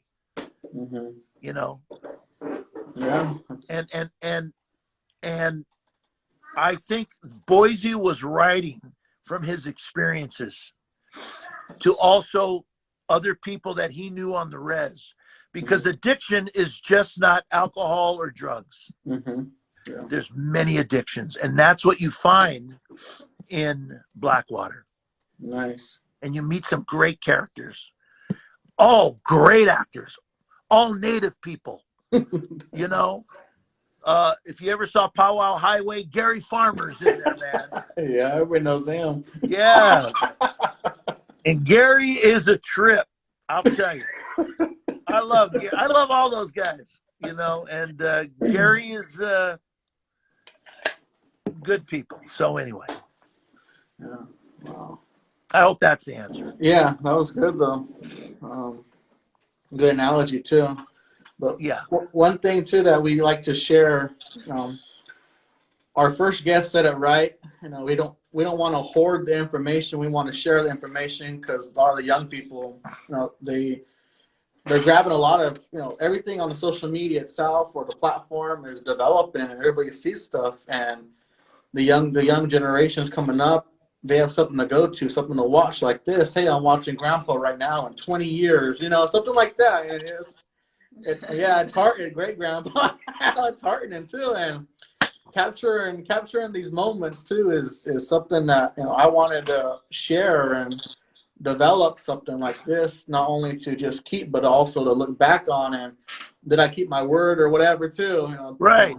Yeah. And I think Boise was writing from his experiences to also other people that he knew on the res, because addiction is just not alcohol or drugs. Yeah. There's many addictions, and that's what you find in Blackwater. Nice. and you meet some great characters, all great actors, all native people. You know, if you ever saw Powwow Highway, Gary Farmer's in there, man. Yeah, everybody knows him. Yeah. And Gary is a trip, I'll tell you. I love all those guys, you know, and Gary is good people. So anyway. Yeah. Wow. I hope that's the answer. Yeah, that was good though. Good analogy too. But yeah, one thing too that we like to share, our first guest said it right. You know, we don't want to hoard the information. We want to share the information because a lot of the young people, you know, they're grabbing a lot of, you know, everything on the social media itself or the platform is developing and everybody sees stuff, and the young generations coming up, they have something to go to, something to watch like this. Hey, I'm watching Grandpa right now in 20 years, you know, something like that. It's heartening, great Grandpa. It's heartening too, and capturing these moments too is something that, you know, I wanted to share and develop something like this, not only to just keep, but also to look back on and did I keep my word or whatever too, you know. Right.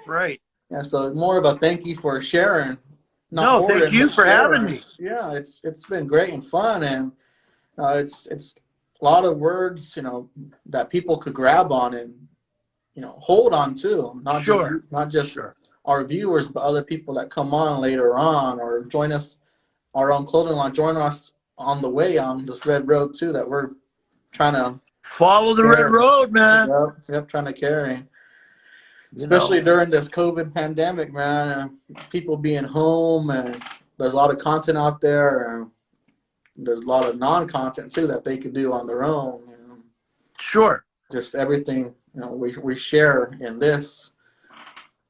Right. Yeah, so more of a thank you for sharing. No, thank you for having me. Yeah, it's been great and fun, and it's a lot of words, you know, that people could grab on and, you know, hold on to. Not just our viewers, but other people that come on later on or join us, our own clothing line, join us on the way on this red road too that we're trying to follow the red road, man. Yep, trying to carry. Especially during this COVID pandemic, man, people being home, and there's a lot of content out there, and there's a lot of non-content too that they could do on their own. You know? Sure. Just everything, you know, we share in this,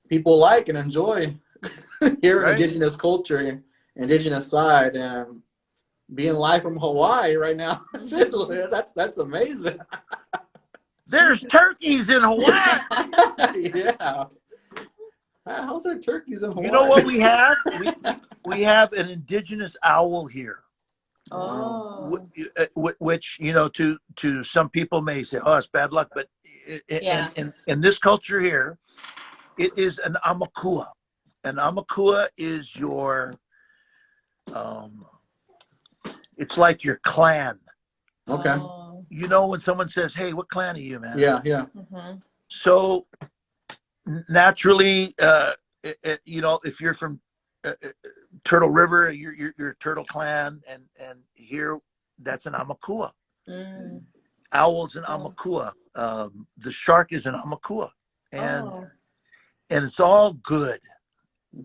people like and enjoy here in Indigenous culture, Indigenous side, and being live from Hawaii right now. That's amazing. There's turkeys in Hawaii. Yeah. How's there turkeys in Hawaii? You know what we have? We have an indigenous owl here. Oh. Which, you know, to some people may say, oh, it's bad luck. But in this culture here, it is an amakua. An amakua is your, it's like your clan. Okay. You know, when someone says, hey, what clan are you, man? Yeah. Mm-hmm. So naturally, you know, if you're from Turtle River, you're Turtle Clan, and here that's an amakua. Owl's an amakua. The shark is an amakua, and it's all good,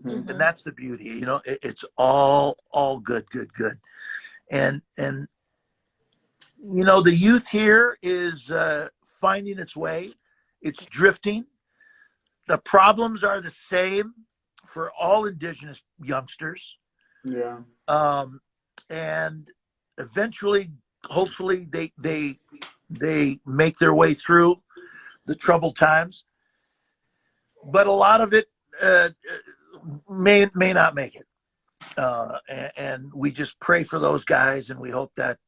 and that's the beauty. You know, it's all good, and you know, the youth here is finding its way. It's drifting. The problems are the same for all indigenous youngsters. Yeah. And eventually, hopefully, they make their way through the troubled times. But a lot of it may not make it. And we just pray for those guys, and we hope that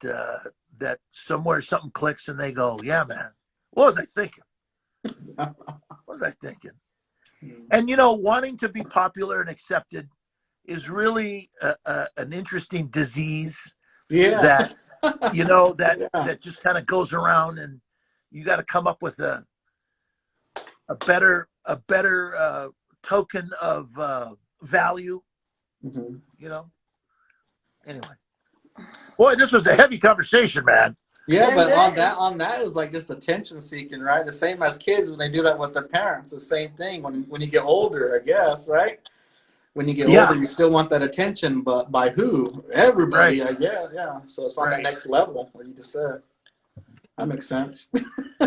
that somewhere something clicks and they go, yeah, man, what was I thinking? And, you know, wanting to be popular and accepted is really an interesting disease that, you know, that just kind of goes around, and you got to come up with a better token of value, you know. Anyway, boy, this was a heavy conversation, man. Yeah, but on that is like just attention seeking, right? The same as kids when they do that with their parents. The same thing when you get older, I guess, right? When you get older, you still want that attention, but by who? Everybody, I guess. Yeah. So it's on the next level. What you just said. That makes sense.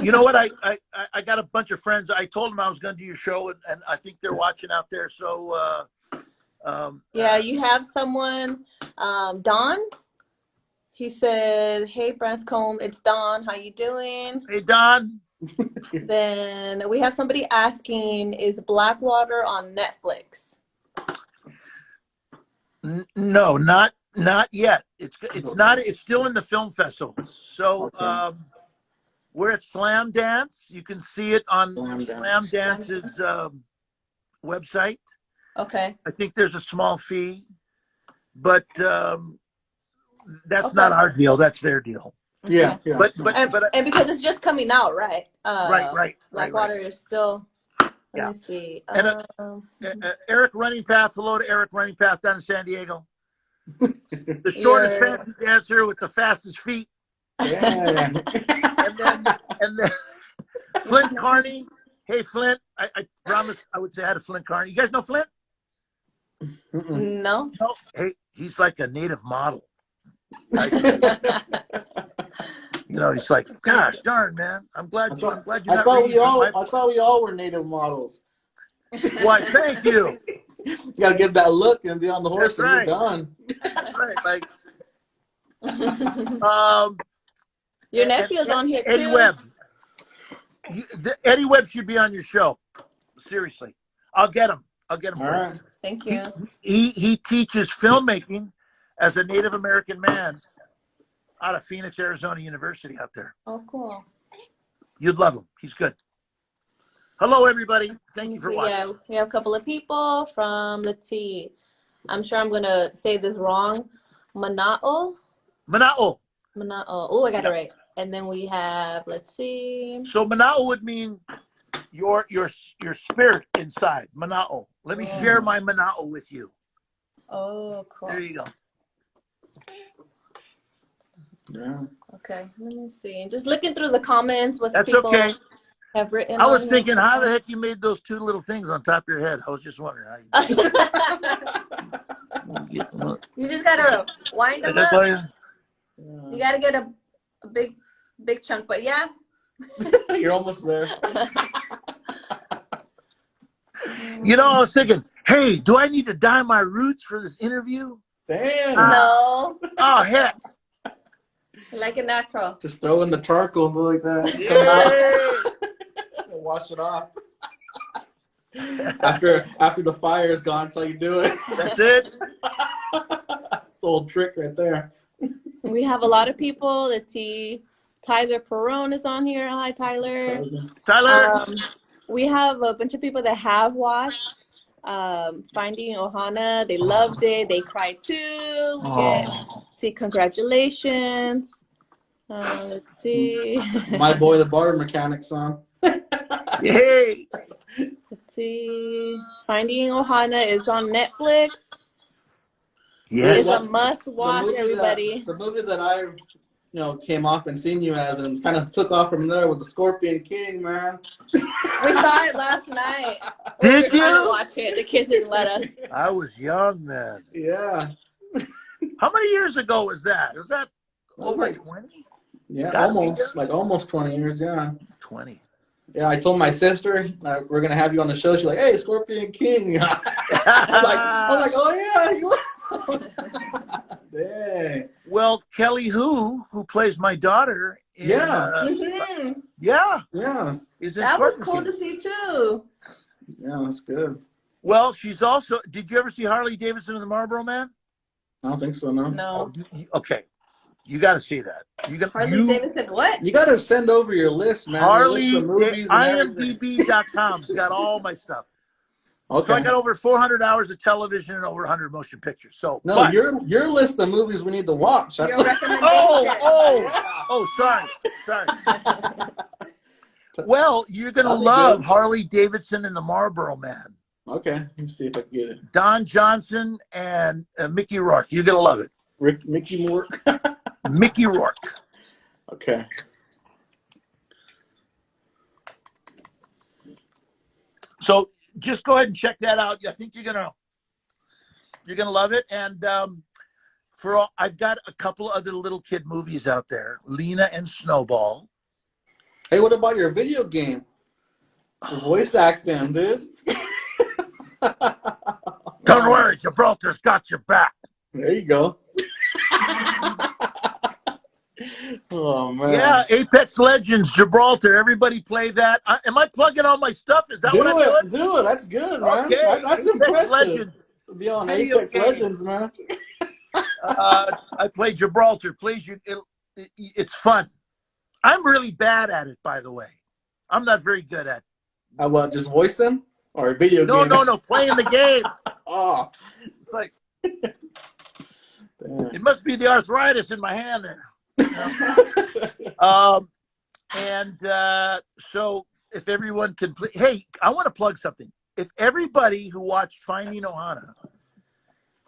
You know what? I got a bunch of friends. I told them I was going to do your show, and I think they're watching out there. So yeah, you have someone, Don. He said, hey, Branscombe, it's Don. How you doing? Hey, Don. Then we have somebody asking, is Blackwater on Netflix? No, not Not yet. It's not. It's still in the film festivals. So Okay. we're at Slam Dance. You can see it on Slam Dance. Dance's website. Okay. I think there's a small fee, but that's Okay. not our deal. That's their deal. Yeah, yeah. But and because it's just coming out, right? Right. Blackwater is still. Let me see. And Eric Running Path. Hello to Eric Running Path down in San Diego. The shortest fancy dancer with the fastest feet. Yeah. and then Flint Carney. Hey, Flint. I promised I would say hi to Flint Carney. You guys know Flint? No. Hey, he's like a native model. He's like, gosh darn, man. I'm glad you're not reading. I thought we all were native models. Why, thank you. You gotta get that look and be on the horse and you're done. That's right. Like your nephew's on here Eddie too. Webb. Eddie Webb should be on your show. Seriously. I'll get him. All right. Thank you. He teaches filmmaking as a Native American man out of Phoenix, Arizona University out there. Oh, cool. You'd love him. He's good. Hello, everybody. Thank you for watching. Yeah, we have a couple of people from, let's see, I'm sure I'm going to say this wrong. Mana'o. Oh, I got it right. And then we have, let's see. So Mana'o would mean your spirit inside. Mana'o. Let me share my Mana'o with you. Oh, cool. There you go. Yeah. Okay, let me see. Just looking through the comments, what That's people okay. have written. I was thinking, how the heck you made those two little things on top of your head? I was just wondering how you did it. You just gotta wind them up. You gotta get a big chunk, but yeah. You're almost there. I was thinking, hey, do I need to dye my roots for this interview? Damn. No. Oh, heck. Like a natural. Just throw in the charcoal like that. Yeah. Wash it off. After the fire is gone, that's how you do it. That's it. The old trick right there. We have a lot of people. Let's see. Tyler Perone is on here. Hi, Tyler. Tyler. We have a bunch of people that have watched Finding Ohana. They loved it. They cried too. See, congratulations. Let's see. My boy, the bar mechanic song. Yay. Let's see. Finding Ohana is on Netflix. Yes. It's a must watch, everybody. The movie that I came off and seen you as and kind of took off from there was the Scorpion King, man. We saw it last night. Did we were trying to you? watch it. The kids didn't let us. I was young then. Yeah. How many years ago was that? Was that over 20? Yeah, almost 20 years, yeah. 20. Yeah, I told my sister we're gonna have you on the show. She's like, "Hey, Scorpion King." I'm like, "Oh yeah, he was." Dang. Well, Kelly who plays my daughter. Is in That was Scorpion cool King. to see too. Yeah, that's good. Well, she's also. Did you ever see Harley Davidson and the Marlboro Man? I don't think so, no. No. Okay, you got to see that. Harley Davidson, what? You got to send over your list, man. Harley, movies IMDb.com's got all my stuff. Okay. So I got over 400 hours of television and over 100 motion pictures. So no, your list of movies we need to watch. Your recommendation. Sorry. Well, you're gonna love Harley Davidson and the Marlboro Man. Okay, let me see if I can get it. Don Johnson and Mickey Rourke. You're gonna love it. Mickey Rourke. Mickey Rourke. Okay. So just go ahead and check that out. I think you're gonna love it. And I've got a couple other little kid movies out there. Lena and Snowball. Hey, what about your video game? Your voice acting, dude. Don't worry, Gibraltar's got your back. There you go. Oh man. Yeah, Apex Legends, Gibraltar. Everybody play that. Am I plugging all my stuff? Is that what I'm doing? Do it. That's good, man. Okay. That's Apex impressive. Legends. Be on Video Apex game. Legends, man. I play Gibraltar. It's fun. I'm really bad at it, by the way. I'm not very good at it. How about just voicing or a video game? No, playing the game. Oh, It's like, it must be the arthritis in my hand there. So if everyone can hey, I want to plug something. If everybody who watched Finding Ohana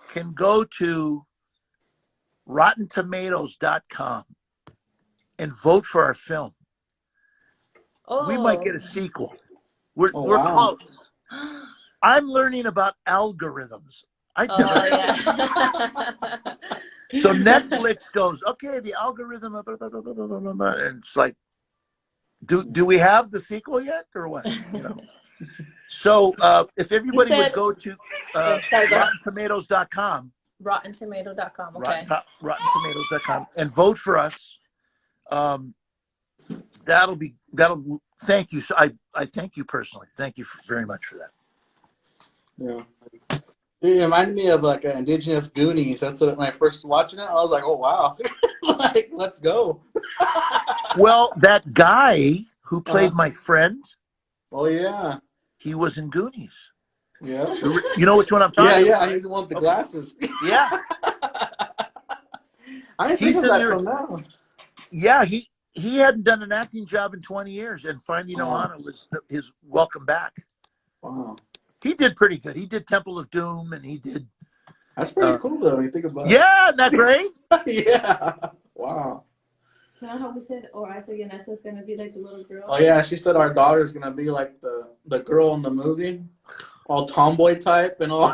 can go to RottenTomatoes.com and vote for our film, we might get a sequel. We're close. I'm learning about algorithms. Yeah. So Netflix goes, okay, the algorithm, blah, blah, blah, blah, blah, blah, blah. And it's like, do we have the sequel yet or what? So if everybody would go to RottenTomatoes.com. RottenTomato.com. Okay. RottenTomatoes.com and vote for us. That'll thank you. So I thank you personally. Thank you very much for that. Yeah. It reminded me of like Indigenous Goonies. That's when I first watching it. I was like, oh wow, like let's go. Well, that guy who played my friend. Oh yeah. He was in Goonies. Yeah. You know which one I'm talking about? Yeah. He's the one with the glasses. Yeah. I didn't think of that till now. Yeah, he hadn't done an acting job in 20 years, and Finding Ohana was his welcome back. Wow. He did pretty good. He did Temple of Doom, and he did. That's pretty cool, though. When you think about it. Yeah, isn't that great? Yeah. Wow. You know how we said, I said Yanessa's going to be like the little girl? Oh, yeah. She said our daughter's going to be like the girl in the movie. All tomboy type and all.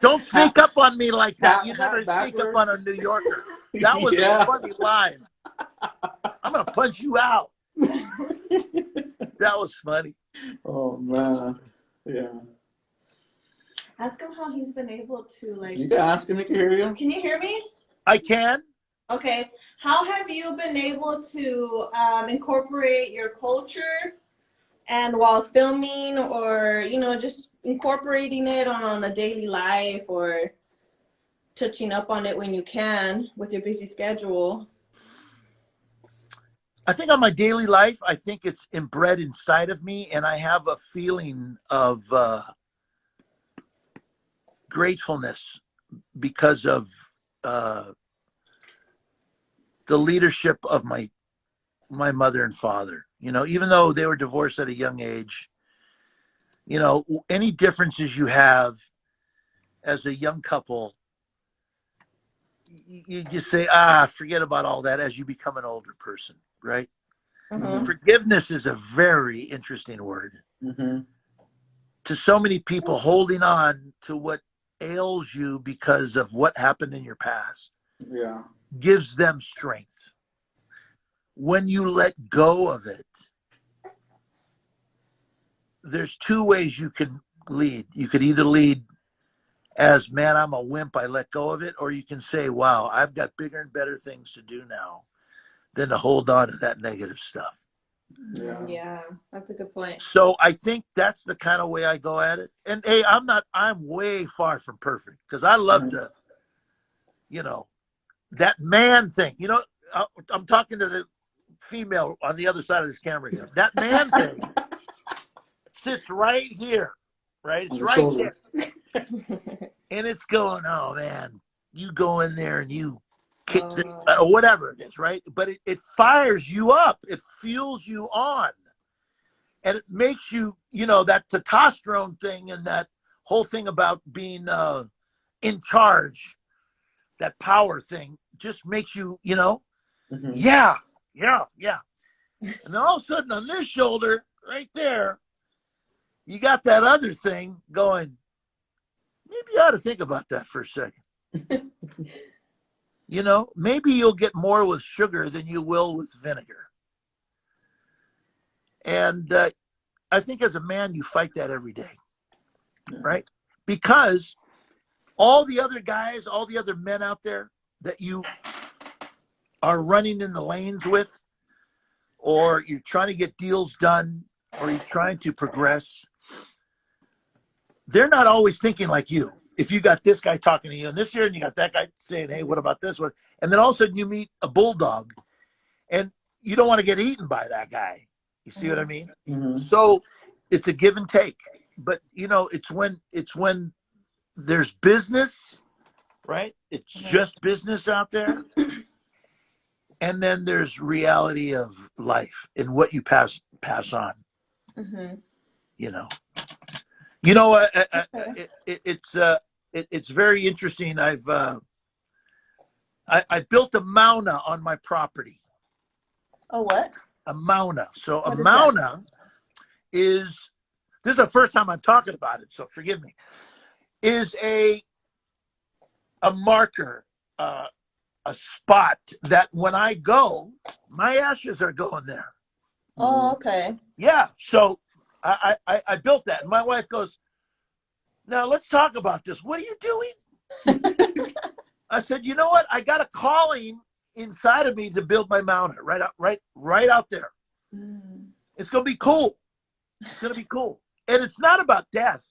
Don't sneak up on me like that. You never sneak up on a New Yorker. That was a funny line. I'm going to punch you out. That was funny. Oh, man. Yeah. Ask him how he's been able to, like... You can ask him. He can hear you. Can you hear me? I can. Okay. How have you been able to incorporate your culture and while filming or, just incorporating it on a daily life or touching up on it when you can with your busy schedule? I think on my daily life, I think it's inbred inside of me, and I have a feeling of gratefulness because of the leadership of my mother and father. Even though they were divorced at a young age, any differences you have as a young couple, you just say, forget about all that as you become an older person, right? Mm-hmm. Forgiveness is a very interesting word. Mm-hmm. To so many people holding on to what ails you because of what happened in your past gives them strength. When you let go of it, there's two ways you can lead. You could either lead as, man, I'm a wimp, I let go of it, or you can say, wow, I've got bigger and better things to do now than to hold on to that negative stuff. Yeah, that's a good point. So I think that's the kind of way I go at it. And hey, I'm way far from perfect because I love to, that man thing. I'm talking to the female on the other side of this camera here. That man thing sits right here, right? It's right there. And it's going, oh man, you go in there and you kick or whatever it is, right? But it fires you up. It fuels you on. And it makes you, that testosterone thing and that whole thing about being in charge, that power thing just makes you, mm-hmm. Yeah. And then all of a sudden on this shoulder right there, you got that other thing going, maybe you ought to think about that for a second. Maybe you'll get more with sugar than you will with vinegar. And I think as a man, you fight that every day, right? Because all the other guys, all the other men out there that you are running in the lanes with, or you're trying to get deals done, or you're trying to progress, they're not always thinking like you. if you got this guy talking to you in this year and you got that guy saying, hey, what about this one? And then all of a sudden you meet a bulldog and you don't want to get eaten by that guy. You see what I mean? Mm-hmm. So it's a give and take. But it's when there's business, right? It's just business out there. And then there's reality of life and what you pass on. Mm-hmm. It's very interesting. I built a mauna on my property. Oh, what? A mauna. So What a is mauna is this is the first time I'm talking about it, so forgive me. Is a marker, a spot that when I go, my ashes are going there. Oh, okay. Yeah. So I built that. And my wife goes, now let's talk about this. What are you doing? I said, you know what? I got a calling inside of me to build my mountain right out there. Mm. It's going to be cool. It's going to be cool. And it's not about death.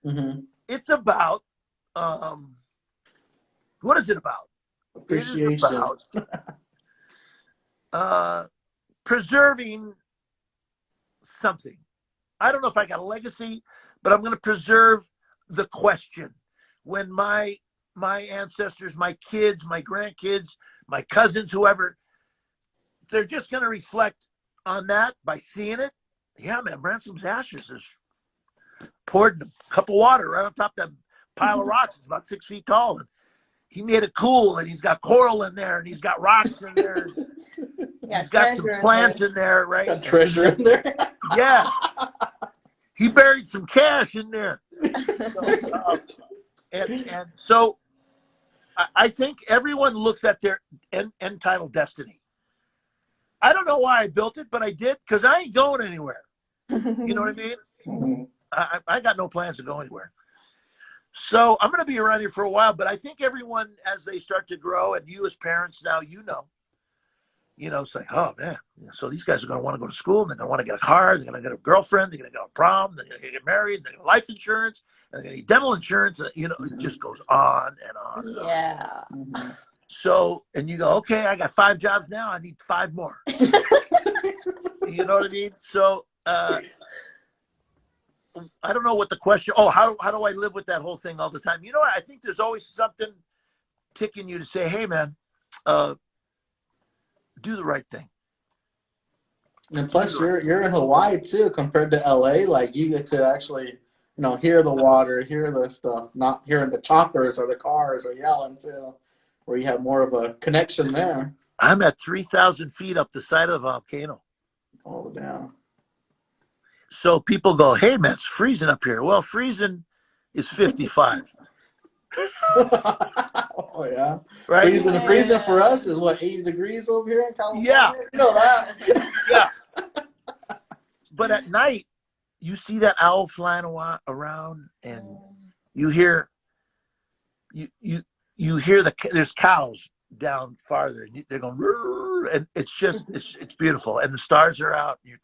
Mm-hmm. It's about, what is it about? Appreciation. It is about preserving something. I don't know if I got a legacy, but I'm going to preserve the question. When my ancestors, my kids, my grandkids, my cousins, whoever, they're just going to reflect on that by seeing it. Yeah, man, Branscombe's ashes is poured in a cup of water right on top of that pile of rocks. It's about 6 feet tall. And he made it cool, and he's got coral in there, and he's got rocks in there. He's got some plants in there, right? Got treasure in there. Yeah. He buried some cash in there. So, and so I think everyone looks at their entitled destiny. I don't know why I built it, but I did because I ain't going anywhere. You know what I mean? Mm-hmm. I got no plans to go anywhere. So I'm going to be around here for a while, but I think everyone, as they start to grow, and you as parents now, it's like, oh, man. So these guys are going to want to go to school, and they're going to want to get a car, they're going to get a girlfriend, they're going to go to prom, they're going to get married, they're going to get life insurance, and they're going to need dental insurance. It just goes on and on and yeah. on. Mm-hmm. So, and you go, okay, I got 5 jobs now, I need 5 more. You know what I mean? So, I don't know what the question. Oh, how do I live with that whole thing all the time? You know what? I think there's always something ticking you to say, hey, man, do the right thing. And plus, you're in Hawaii too, compared to LA. Like you could actually, hear the water, hear the stuff, not hearing the choppers or the cars or yelling too, where you have more of a connection there. I'm at 3,000 feet up the side of the volcano. Oh, down. So people go, hey, man, it's freezing up here. Well, freezing is 55. Oh, yeah. Right? Freezing for us is what, 80 degrees over here in California? Yeah. You know that. Yeah. But at night, you see that owl flying around, and you hear there's cows down farther, and they're going, and it's just it's beautiful, and the stars are out, and you're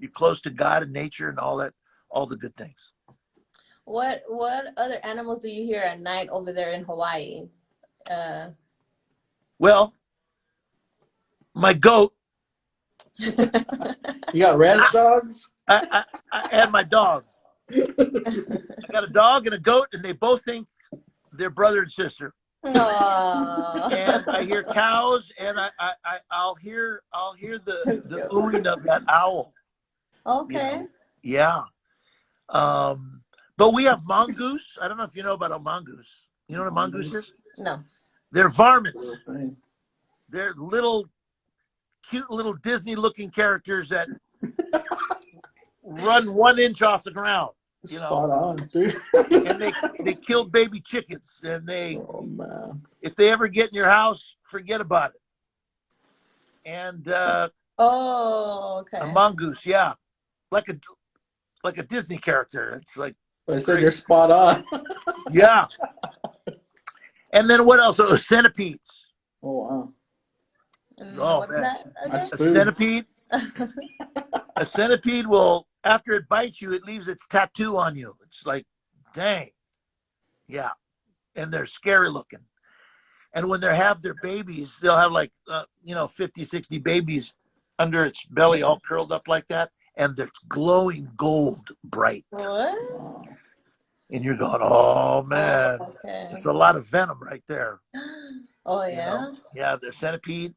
close to God and nature and all the good things. What other animals do you hear at night over there in Hawaii? Well, my goat. You got res dogs? I and my dog. I got a dog and a goat, and they both think they're brother and sister. Aww. And I hear cows, and I'll hear the oohing of that owl. Okay. Yeah. But we have mongoose. I don't know if you know about a mongoose. You know what a mongoose is? No. They're varmints. They're cute little Disney-looking characters that run 1 inch off the ground. Spot on, dude. And they kill baby chickens, and if they ever get in your house, forget about it. And okay. a mongoose, yeah, like a Disney character. It's like I said you're spot on. Yeah. And then what else? Oh, centipedes. Oh wow. Oh what's man, that again? That's a food. centipede. A centipede will, after it bites you, it leaves its tattoo on you. It's like, dang. Yeah, and they're scary looking. And when they have their babies, they'll have like 50, 60 babies under its belly, all curled up like that, and they're glowing gold bright. What? And you're going, oh man, Okay. it's a lot of venom right there. Oh yeah. Yeah, the centipede.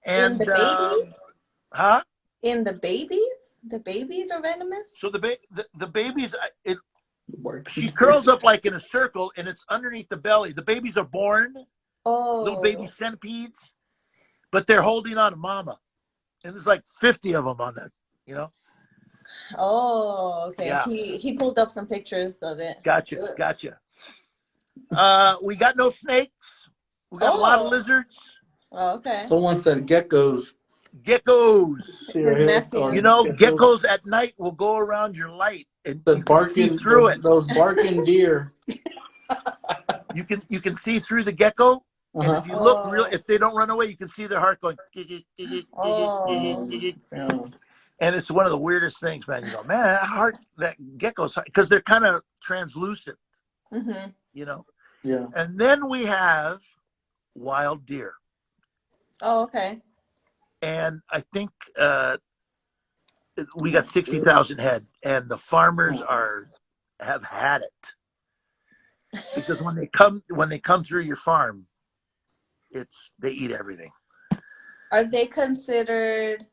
And In the babies? huh? In the babies? The babies are venomous? So the babies, she curls up like in a circle, and it's underneath the belly. The babies are born, little baby centipedes, but they're holding on to mama. And there's like 50 of them on that, Oh, okay. Yeah. He pulled up some pictures of it. Gotcha. We got no snakes. We got a lot of lizards. Oh, okay. Someone said geckos. Geckos. Geckos. Geckos at night will go around your light and The you can see through it. Those barking deer. You can see through the gecko. And if you look if they don't run away, you can see their heart going. And it's one of the weirdest things, man. You go, man, that gecko's, because they're kind of translucent, Mm-hmm. Yeah. And then we have wild deer. Oh, okay. And I think we got 60,000 head, and the farmers have had it, because when they come through your farm, they eat everything. Are they considered?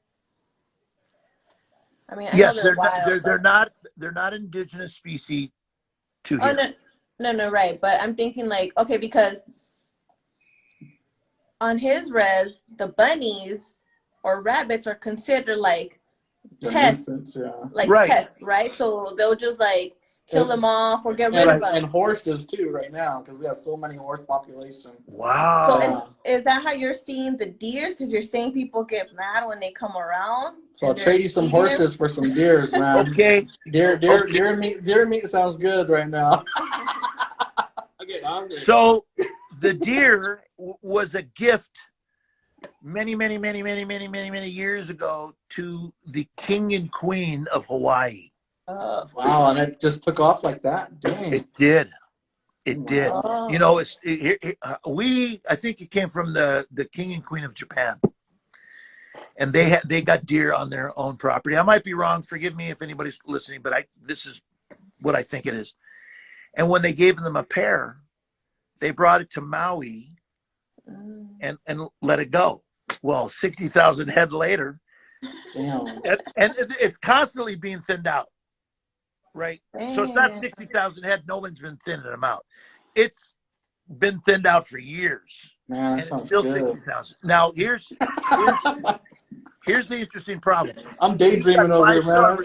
I mean, I Yes, know they're wild, they're not indigenous species to here. No, right. But I'm thinking like, okay, because on his res, the bunnies or rabbits are considered like pests, pests, right? So they'll just like kill them off or get rid of them. And horses too right now, because we have so many horse population. Wow. So is that how you're seeing the deers? Because you're saying people get mad when they come around. So I'll trade you some horses for some deers, man. Okay. Deer meat sounds good right now. I'm getting hungry. So the deer was a gift many years ago to the king and queen of Hawaii. Wow, and it just took off like that. Dang. It did. Wow. I think it came from the king and queen of Japan, and they got deer on their own property. I might be wrong. Forgive me if anybody's listening, but this is what I think it is. And when they gave them a pair, they brought it to Maui and let it go. Well, 60,000 head later, damn. And it's constantly being thinned out, right? Damn. So it's not 60,000 head. No one's been thinning them out. It's been thinned out for years, man, and it's still 60,000. Now here's the interesting problem. I'm daydreaming over here, man.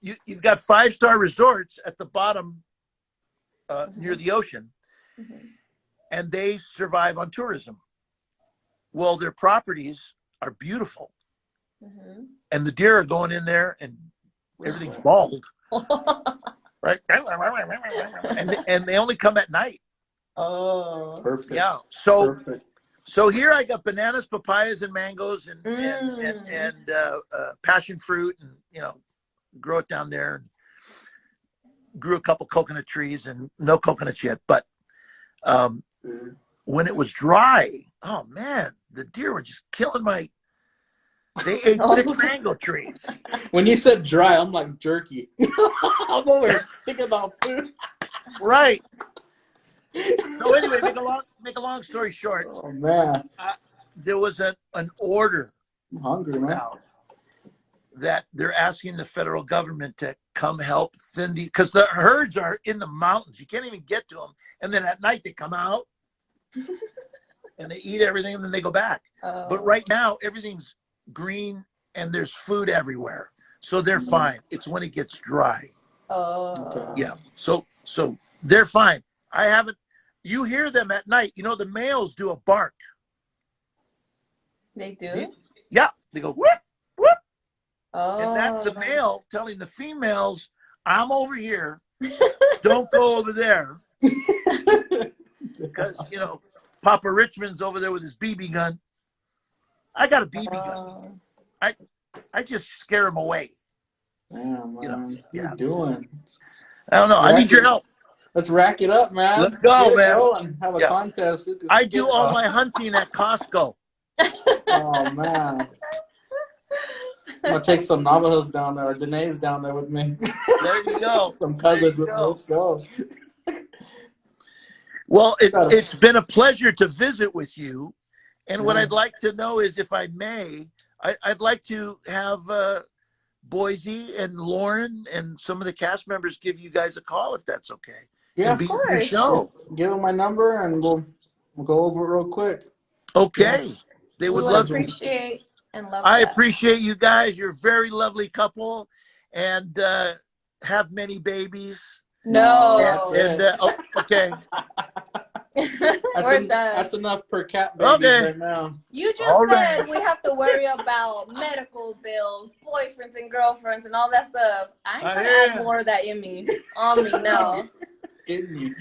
You've got 5-star resorts at the bottom near the ocean, and they survive on tourism. Well, their properties are beautiful, and the deer are going in there, and everything's bald, right? And they only come at night. Oh, perfect. Yeah. So here I got bananas, papayas, and mangoes, and passion fruit, and grow it down there. And grew a couple coconut trees, and no coconuts yet. But when it was dry, oh man, the deer were just killing they ate 6 mango trees. When you said dry, I'm like jerky. I'm over here thinking about food. Right. So anyway, make a long story short. Oh man, there was an order. I'm hungry, man. That they're asking the federal government to come help thin because the herds are in the mountains. You can't even get to them. And then at night they come out and they eat everything, and then they go back. But right now everything's green and there's food everywhere. So they're fine. It's when it gets dry. Yeah. So they're fine. You hear them at night. The males do a bark. They do? Yeah. They go, whoop, whoop. And that's the male telling the females, I'm over here. Don't go over there. Because, Papa Richmond's over there with his BB gun. I got a BB gun. I just scare him away. Damn, man. Yeah. What are you doing? I don't know. I need your help. Let's rack it up, man. Let's go, Get it man. going. Have a contest. I do all my hunting at Costco. Oh, man. I'm going to take some Navajos down there, or Danae's down there with me. There you go. Some cousins with me. Let's go. Well, it's been a pleasure to visit with you. And what I'd like to know is, if I may, I'd like to have Boise and Lauren and some of the cast members give you guys a call, if that's okay. Yeah, and be on your show. Give them my number and we'll go over it real quick. Okay. Yeah. They would love to. Appreciate and love I that. appreciate you guys. You're a very lovely couple, and have many babies. No. Okay. That's enough per cat babies right now. You just said we have to worry about medical bills, boyfriends and girlfriends, and all that stuff. I ain't gonna add more of that on me now. In me.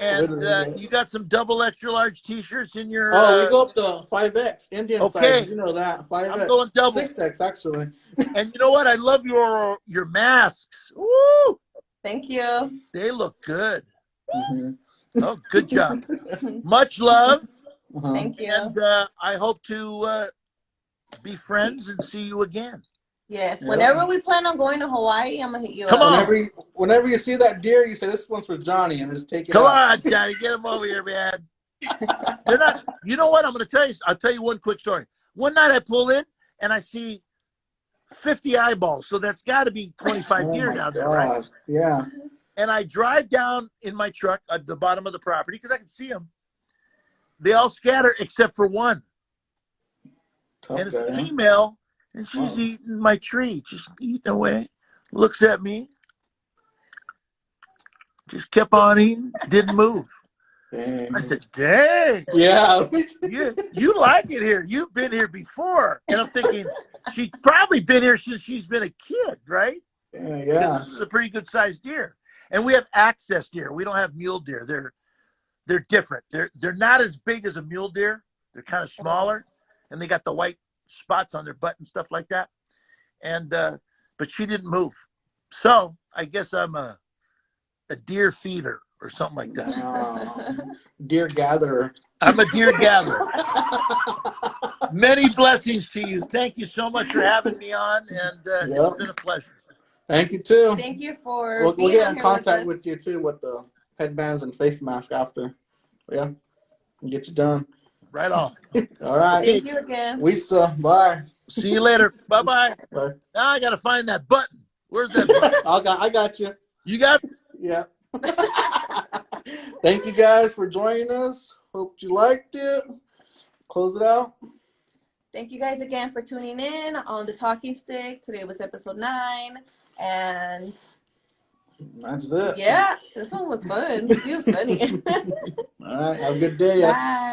And you got some double extra large T-shirts in your. We go up to 5X Indian size. You know that 5X. I'm going double. 6X actually. And you know what? I love your masks. Woo! Thank you. They look good. Mm-hmm. Oh, good job. Much love. Thank you. And I hope to be friends and see you again. Yes. Whenever we plan on going to Hawaii, I'm gonna hit you up. Come on. Whenever you see that deer, you say, "This one's for Johnny," and just take it. Come on, Johnny, get him over here, man. They're not. You know what? I'm gonna tell you. I'll tell you one quick story. One night I pull in and I see 50 eyeballs. So that's got to be 25 deer down there, right? Yeah. And I drive down in my truck at the bottom of the property because I can see them. They all scatter except for one. And it's a female, and she's eating my tree, just eating away. Looks at me, just kept on eating, didn't move. Dang. I said, dang. Yeah. You like it here. You've been here before. And I'm thinking, she's probably been here since she's been a kid, right? Yeah. Because this is a pretty good sized deer. And we have access deer. We don't have mule deer. They're different. They're not as big as a mule deer. They're kind of smaller, and they got the white spots on their butt and stuff like that. And but she didn't move. So I guess I'm a deer feeder or something like that. Deer gatherer. I'm a deer gatherer. Many blessings to you. Thank you so much for having me on, and it's been a pleasure. Thank you too. Thank you for we'll get in contact with you too with the headbands and face mask after. Yeah, get you done. Right on. All right. Thank you again. Bye. See you later. Bye-bye. Bye. Now I got to find that button. Where's that button? I got you. You got? Yeah. Thank you guys for joining us. Hope you liked it. Close it out. Thank you guys again for tuning in on The Talking Stick. Today was episode 9. And that's it. Yeah, this one was fun. It was funny. All right. Have a good day. Bye.